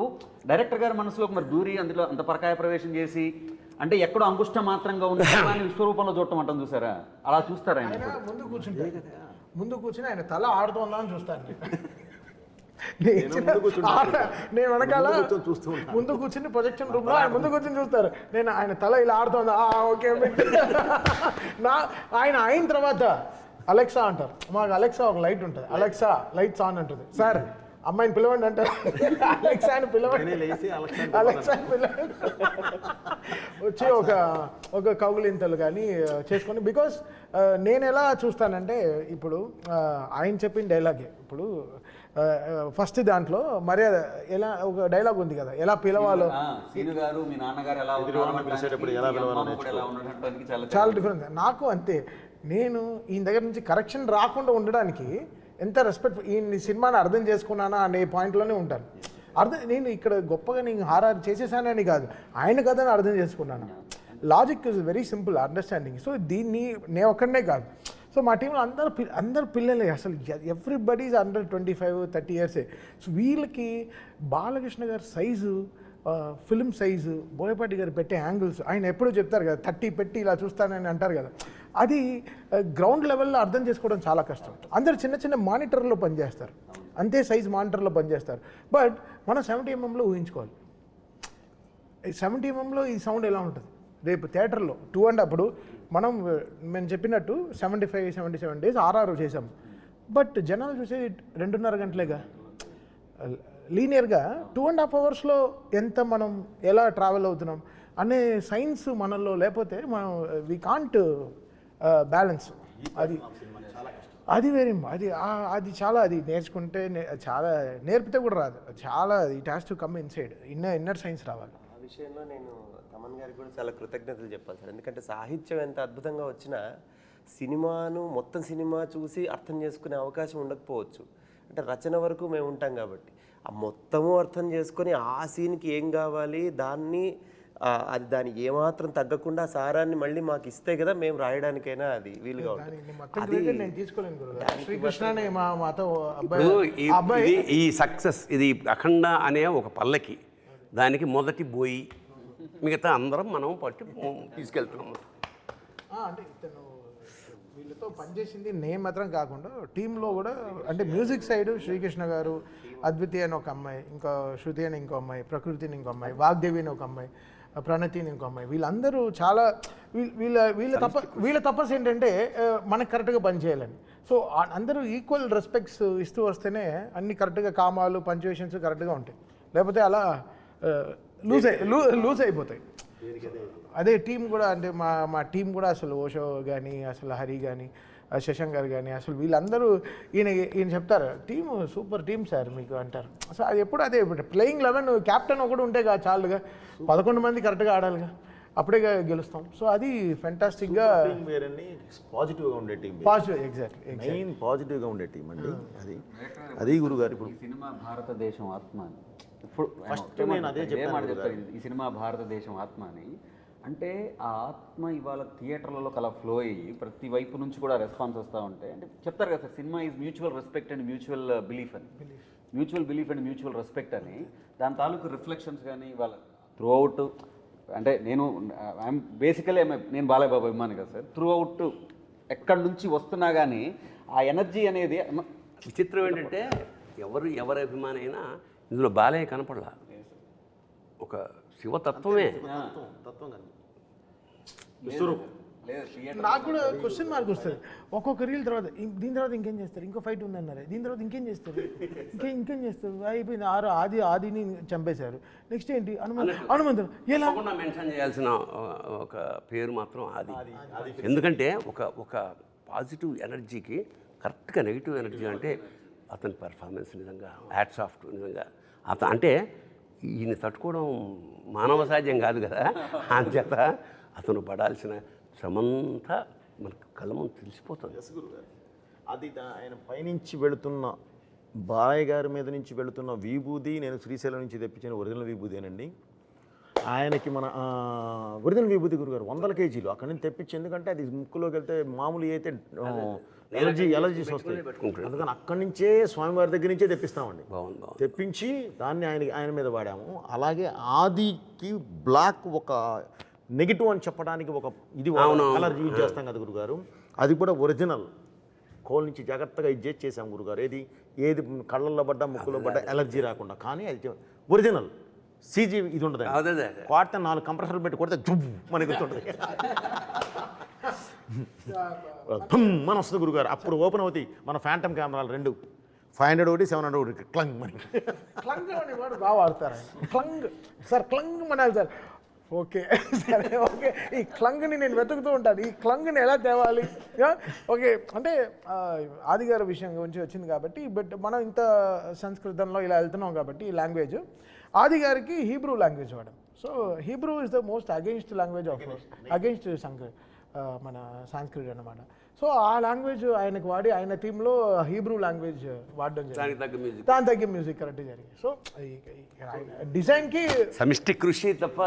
డైరెక్టర్ గారి మనసులోకి మరి దూరి అందులో అంత పరకాయ ప్రవేశం చేసి అంటే ఎక్కడో అంగుష్ట మాత్రంగా ఉన్న విశ్వరూపంలో చూడటం అంటాం చూసారా, అలా చూస్తారా ఆయన? ముందు కూర్చుని ఆయన తల ఆడుతోందా అని చూస్తాను నేను వెనకాల ముందు కూర్చుని ప్రొజెక్షన్ రూమ్ లో ఆయన ముందు కూర్చుని చూస్తారు, నేను ఆయన తల ఇలా ఆడుతోందా ఓకే ఆయన అయిన తర్వాత అలెక్సా అంటారు. మాకు అలెక్సా ఒక లైట్ ఉంటుంది, అలెక్సా లైట్స్ ఆన్ అంటుంది. సార్ అమ్మాయిని పిలవండి అంటారు, అలెక్సాని పిలవండి, అలెక్సాని పిలవండి వచ్చి ఒక కౌగులింతలు కానీ చేసుకొని. బికాస్ నేను ఎలా చూస్తానంటే ఇప్పుడు ఆయన చెప్పిన డైలాగే, ఇప్పుడు ఫస్ట్ దాంట్లో మర్యాద ఎలా ఒక డైలాగ్ ఉంది కదా, ఎలా పిలవాలో, చాలా డిఫరెన్స్. నాకు అంతే, నేను ఈయన దగ్గర నుంచి కరెక్షన్ రాకుండా ఉండడానికి ఎంత రెస్పెక్ట్, ఈ సినిమాని అర్థం చేసుకున్నానా అనే పాయింట్లోనే ఉంటాను. నేను ఇక్కడ గొప్పగా నేను హారర్ చేసేసానని కాదు, ఆయన కథని అర్థం చేసుకున్నాను. Logic is very simple understanding. So దీన్ని నేను ఒక్కడనే కాదు, సో మా టీంలో అందరు పిల్లలే, అసలు ఎవ్రీబడి ఈజ్ అండర్ 25-30 ఇయర్సే. సో వీళ్ళకి బాలకృష్ణ గారి సైజు, ఫిల్మ్ సైజు, బోయపాటి గారు పెట్టే యాంగిల్స్, ఆయన ఎప్పుడూ చెప్తారు కదా 30 పెట్టి ఇలా చూస్తానని అంటారు కదా, అది గ్రౌండ్ లెవెల్లో అర్థం చేసుకోవడం చాలా కష్టం. అందరు చిన్న చిన్న మానిటర్లో పనిచేస్తారు, అంతే సైజ్ మానిటర్లో పనిచేస్తారు. బట్ మనం 70 mm ఊహించుకోవాలి, 70 mm ఈ సౌండ్ ఎలా ఉంటుంది రేపు థియేటర్లో 2.5. అప్పుడు మేము చెప్పినట్టు 75-77 days RR చేసాం, బట్ జనాలు చూసేది 2.5 గంటలేగా. లీనియర్గా 2.5 hours ఎంత మనం ఎలా ట్రావెల్ అవుతున్నాం అనే సైన్స్ మనలో లేకపోతే మనం వీ కాంట్ బ్యాలెన్స్. అది వెరీ అది చాలా, అది నేర్చుకుంటే చాలా, నేర్పితే కూడా రాదు, చాలా it has to come inside, inner science రావాలి. ఆ విషయంలో నేను తమన్ గారికి కూడా చాలా కృతజ్ఞతలు చెప్పాలి సార్. ఎందుకంటే సాహిత్యం ఎంత అద్భుతంగా వచ్చినా సినిమాను మొత్తం సినిమా చూసి అర్థం చేసుకునే అవకాశం ఉండకపోవచ్చు. అంటే రచన వరకు మేము ఉంటాం కాబట్టి ఆ మొత్తము అర్థం చేసుకొని ఆ సీన్కి ఏం కావాలి దాన్ని అది దాని ఏమాత్రం తగ్గకుండా ఆ సారాన్ని మళ్ళీ మాకు ఇస్తే కదా మేము రాయడానికైనా అది వీలుగా ఉంటుంది. దానికి మొత్తం credit నేను తీసుకోలేను గురుగారు. శ్రీకృష్ణనే మాతో ఇప్పుడు ఇది ఈ సక్సెస్ ఇది అఖండ అనే ఒక పల్లకి, దానికి మొదటి బోయి, మిగతా అందరం మనం పట్టి తీసుకెళ్తున్నాము. అంటే ఇతను వీళ్ళతో పనిచేసింది నేను మాత్రం కాకుండా టీంలో కూడా, అంటే మ్యూజిక్ సైడ్ శ్రీకృష్ణ గారు, అద్వితి అని ఒక అమ్మాయి, ఇంకా శృతి అని ఇంకో అమ్మాయి, ప్రకృతి అని ఇంకో అమ్మాయి, వాగ్దేవి అని ఒక అమ్మాయి, ప్రణతి అని ఇంకో అమ్మాయి, వీళ్ళందరూ చాలా వీళ్ళ తపస్సు ఏంటంటే మనకు కరెక్ట్గా పనిచేయాలని. సో అందరూ ఈక్వల్ రెస్పెక్ట్స్ ఇస్తూ వస్తేనే అన్ని కరెక్ట్గా కామాలు పంచువేషన్స్ కరెక్ట్గా ఉంటాయి, లేకపోతే అలా లూజ్ అయిపోతాయి. అదే టీం కూడా, అంటే మా టీం కూడా అసలు ఓషో కానీ, అసలు హరి కానీ, శశాంక్ గారు కానీ, అసలు వీళ్ళందరూ ఈయన చెప్తారు టీము సూపర్ టీం సార్ మీకు అంటారు. సో అది ఎప్పుడు అదే ప్లేయింగ్ 11 క్యాప్టెన్ ఒకటి ఉంటే చాలుగా, 11 మంది కరెక్ట్గా ఆడాలిగా, అప్పుడే గెలుస్తాం. సో అది ఫెంటాస్టిక్గా పాజిటివ్గా ఉండే టీం, పాజిటివ్, ఎగ్జాక్ట్లీ మెయిన్ పాజిటివ్గా ఉండే టీం అండి. అది గురుగారు ఇప్పుడు సినిమా భారతదేశం ఆత్మ అని ఇప్పుడు ఫస్ట్ నేను అదే చెప్పాను. ఈ సినిమా భారతదేశం ఆత్మ అని అంటే ఆ ఆత్మ ఇవాళ థియేటర్లలో కలా ఫ్లో అయ్యి ప్రతి వైపు నుంచి కూడా రెస్పాన్స్ వస్తూ ఉంటాయి. అంటే చెప్తారు కదా sir, cinema is mutual respect and mutual belief అని, mutual belief and mutual respect అని దాని తాలూకు రిఫ్లెక్షన్స్ కానీ ఇవాళ త్రూ అవుట్, అంటే ఐఎమ్ బేసికలీ నేను బాలయ్య బాబు అభిమాని కదా సార్, త్రూ అవుట్ ఎక్కడి నుంచి వస్తున్నా కానీ ఆ ఎనర్జీ అనేది. విచిత్రం ఏంటంటే ఎవరి అభిమాని అయినా ఇందులో బాలయ్య కనపడలా, ఒక శివతత్వమే. నాకు కూడా క్వశ్చన్ మార్క్ వస్తుంది ఒక్కొక్క రీల్ తర్వాత. దీని తర్వాత ఇంకేం చేస్తారు, ఇంకో ఫైట్ ఉందన్నారు, దీని తర్వాత ఇంకేం చేస్తారు, ఇంకేం చేస్తారు, అయిపోయింది. ఆదిని చంపేశారు, నెక్స్ట్ ఏంటి హనుమంతుడు. ఎలా మెన్షన్ చేయాల్సిన ఒక పేరు మాత్రం ఆది. ఎందుకంటే ఒక పాజిటివ్ ఎనర్జీకి కరెక్ట్గా నెగిటివ్ ఎనర్జీ అంటే అతని పర్ఫార్మెన్స్ నిజంగా హ్యాట్స్ ఆఫ్ నిజంగా. అంటే ఈయన తట్టుకోవడం మానవ సాధ్యం కాదు కదా, అంచేత అతను పడాల్సిన శ్రమంతా మనకు కళ్ళ ముందు తెలిసిపోతుంది. అది ఆయన పైనుంచి వెళుతున్న బాలయ్య గారి మీద నుంచి వెళుతున్న విభూది, నేను శ్రీశైలం నుంచి తెప్పించిన ఒరిజినల్ విభూదేనండి. ఆయనకి మన ఒరిజినల్ విభూతి గురుగారు 100 కేజీలు అక్కడి నుంచి తెప్పించి, ఎందుకంటే అది ముక్కులోకి వెళ్తే మామూలు అయితే ఎలర్జీస్ వస్తాయి, అందుకని అక్కడి నుంచే స్వామివారి దగ్గర నుంచే తెప్పిస్తామండి. తెప్పించి దాన్ని ఆయన మీద వాడాము. అలాగే ఆదికి బ్లాక్ ఒక నెగిటివ్ అని చెప్పడానికి ఒక ఇది కలర్ యూజ్ చేస్తాం కదా గురుగారు, అది కూడా ఒరిజినల్ కోల్ నుంచి జాగ్రత్తగా ఇది చేసాం గురుగారు. ఏది కళ్ళల్లో పడ్డా ముక్కులో పడ్డా ఎలర్జీ రాకుండా, కానీ అది ఒరిజినల్ సీజీ ఇది ఉంటుంది. కొడితే 4 కంప్రెసర్లు పెట్టి కొడితే జుబ్బు మనకి గుర్తుంటుంది, మన వస్తుంది గురుగారు. అప్పుడు ఓపెన్ అవుతాయి మన ఫ్యాంటమ్ కెమెరాలు 2, 500 ఒకటి 700 ఒకటి క్లంగ్ మనకి. క్లంగ్ అనేవాడు బాగా వాడతారు ఆయన. Clang sir, clang Manali sir. Okay సరే, ఓకే. ఈ క్లంగ్ని నేను వెతుకుతూ ఉంటాను, ఈ క్లంగ్ని ఎలా తేవాలి. ఓకే, అంటే ఆదిగారి విషయం గురించి వచ్చింది కాబట్టి, బట్ మనం ఇంత సంస్కృతంలో ఇలా వెళ్తున్నాం కాబట్టి ఈ లాంగ్వేజ్ ఆదిగారికి హీబ్రూ లాంగ్వేజ్ వాడడం. So Hebrew is the most against language of against మన సాంస్క్రిట్ అన్నమాట. సో ఆ లాంగ్వేజ్ ఆయనకు వాడి ఆయన టీంలో హీబ్రూ లాంగ్వేజ్ వాడడం జరిగింది, దాని తగ్గ మ్యూజిక్ కరెక్ట్ జరిగింది. సో డిజైన్కి సమిష్టి కృషి తప్ప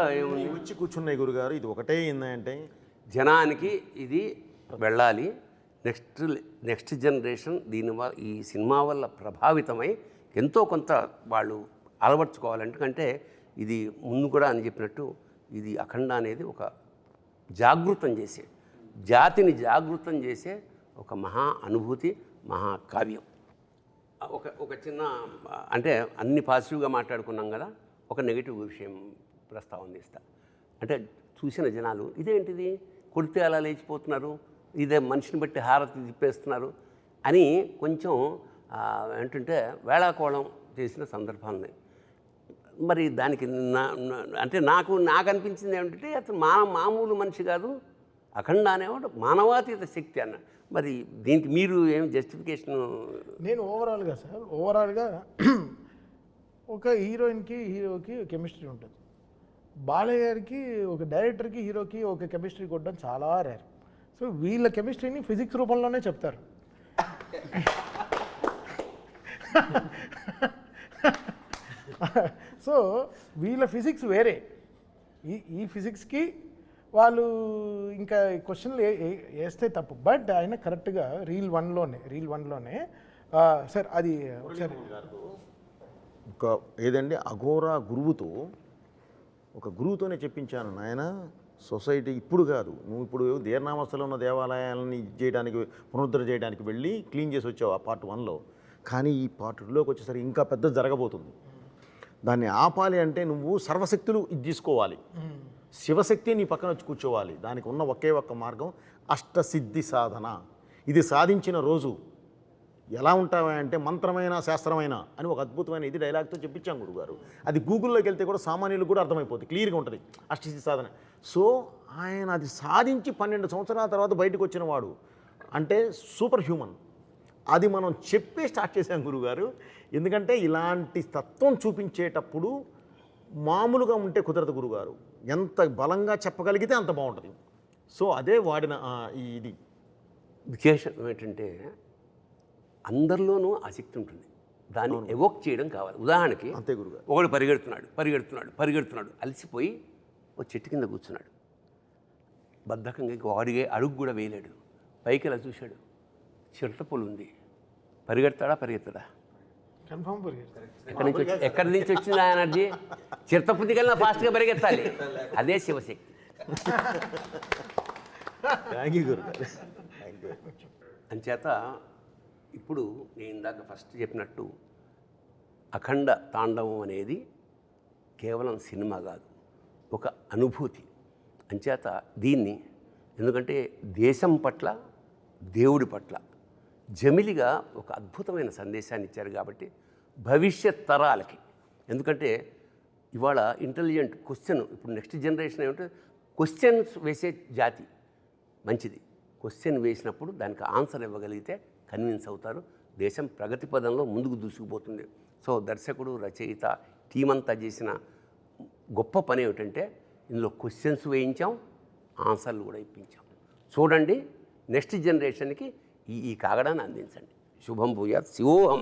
వచ్చి కూర్చున్నాయి గురుగారు. ఇది ఒకటే ఏంటంటే జనానికి ఇది వెళ్ళాలి, నెక్స్ట్ జనరేషన్ దీనివల్ల ఈ సినిమా వల్ల ప్రభావితమై ఎంతో కొంత వాళ్ళు అలవర్చుకోవాలి. ఎందుకంటే ఇది ముందు కూడా అని చెప్పినట్టు ఇది అఖండ అనేది ఒక జాగృతం చేసే, జాతిని జాగృతం చేసే ఒక మహా అనుభూతి, మహాకావ్యం. ఒక చిన్న, అంటే అన్ని పాజిటివ్గా మాట్లాడుకున్నాం కదా, ఒక నెగిటివ్ విషయం ప్రస్తావన ఇస్తా. అంటే చూసిన జనాలు ఇదేంటిది కొడితే అలా లేచిపోతున్నారు, ఇదే మనిషిని బట్టి హారతి తిప్పేస్తున్నారు అని కొంచెం ఏంటంటే వేళాకోళం చేసిన సందర్భాలున్నాయి. మరి దానికి అంటే నాకు అనిపించింది ఏమిటంటే అతను మామూలు మనిషి కాదు, అఖండ అనేవాడు మానవాతీత శక్తి అన్న. మరి దీనికి మీరు ఏం జస్టిఫికేషన్? నేను ఓవరాల్గా ఒక హీరోయిన్కి హీరోకి కెమిస్ట్రీ ఉంటుంది, బాలయ్య గారికి ఒక డైరెక్టర్కి హీరోకి ఒక కెమిస్ట్రీ కొట్టడం చాలా రేర్. సో వీళ్ళ కెమిస్ట్రీని ఫిజిక్స్ రూపంలోనే చెప్తారు. సో వీళ్ళ ఫిజిక్స్ వేరే, ఈ ఫిజిక్స్కి వాళ్ళు ఇంకా క్వశ్చన్లు వేస్తే తప్పు. బట్ ఆయన కరెక్ట్గా రీల్ వన్లోనే సార్ అది ఒకసారి ఒక ఏదండి అఘోరా గురువుతో ఒక గురువుతోనే చెప్పించాను నాయన, సొసైటీ ఇప్పుడు కాదు, నువ్వు ఇప్పుడు దీర్ణావస్థలో ఉన్న దేవాలయాలని చేయడానికి పునరుద్ధరణ చేయడానికి వెళ్ళి క్లీన్ చేసి వచ్చావు ఆ పార్ట్ 1లో. కానీ ఈ పార్ట్ 2లోకి వచ్చేసరికి ఇంకా పెద్ద జరగబోతుంది. దాన్ని ఆపాలి అంటే నువ్వు సర్వశక్తులు ఇది తీసుకోవాలి, శివశక్తి నీ పక్కన వచ్చి కూర్చోవాలి. దానికి ఉన్న ఒకే ఒక్క మార్గం అష్టసిద్ధి సాధన. ఇది సాధించిన రోజు ఎలా ఉంటావా అంటే మంత్రమైన శాస్త్రమైన అని ఒక అద్భుతమైన ఇది డైలాగ్తో చెప్పించాం గురుగారు. అది గూగుల్లోకి వెళ్తే కూడా సామాన్యులకు కూడా అర్థమైపోతుంది, క్లియర్గా ఉంటుంది అష్టసిద్ధి సాధన. సో ఆయన అది సాధించి 12 సంవత్సరాల తర్వాత బయటకు వచ్చిన వాడు అంటే సూపర్ హ్యూమన్. అది మనం చెప్పే స్టార్ట్ చేసాం గురుగారు. ఎందుకంటే ఇలాంటి తత్వం చూపించేటప్పుడు మామూలుగా ఉంటే కుదరదు గురుగారు, ఎంత బలంగా చెప్పగలిగితే అంత బాగుంటుంది. సో అదే వాడిన ఇది విశేషం ఏంటంటే అందరిలోనూ ఆసక్తి ఉంటుంది, దాన్ని ఎవోక్ చేయడం కావాలి. ఉదాహరణకి అంతే గురుగారు. ఒకడు పరిగెడుతున్నాడు అలసిపోయి ఒక చెట్టు కింద కూర్చున్నాడు, బద్ధకంగా వాడిగే అడుగు కూడా వేయలేడు. పైకి ఇలా చూశాడు, చిరటపొలు ఉంది, పరిగెడతాడా? కన్ఫర్మ్ ఎక్కడి నుంచి వచ్చింది ఆ ఎనర్జీ? చిరతపుంది కన్నా ఫాస్ట్గా పరిగెత్తాలి, అదే శివశక్తి. థ్యాంక్ యూ గురుగారు. అంచేత ఇప్పుడు నేను ఇందాక ఫస్ట్ చెప్పినట్టు అఖండ తాండవం అనేది కేవలం సినిమా కాదు, ఒక అనుభూతి. అంచేత దీన్ని ఎందుకంటే దేశం పట్ల దేవుడి పట్ల జమిలిగా ఒక అద్భుతమైన సందేశాన్ని ఇచ్చారు కాబట్టి భవిష్యత్ తరాలకి, ఎందుకంటే ఇవాళ ఇంటెలిజెంట్ క్వశ్చన్ ఇప్పుడు నెక్స్ట్ జనరేషన్ ఏమంటే క్వశ్చన్స్ వేసే జాతి మంచిది. క్వశ్చన్ వేసినప్పుడు దానికి ఆన్సర్ ఇవ్వగలిగితే కన్విన్స్ అవుతారు, దేశం ప్రగతి పదంలో ముందుకు దూసుకుపోతుంది. సో దర్శకుడు, రచయిత, టీం అంతా చేసిన గొప్ప పని ఏమిటంటే ఇందులో క్వశ్చన్స్ వేయించాం, ఆన్సర్లు కూడా ఇప్పించాం. చూడండి, నెక్స్ట్ జనరేషన్కి ఈ కాగడాన్ని అందించండి. శుభం భూయాత్. శివోహం.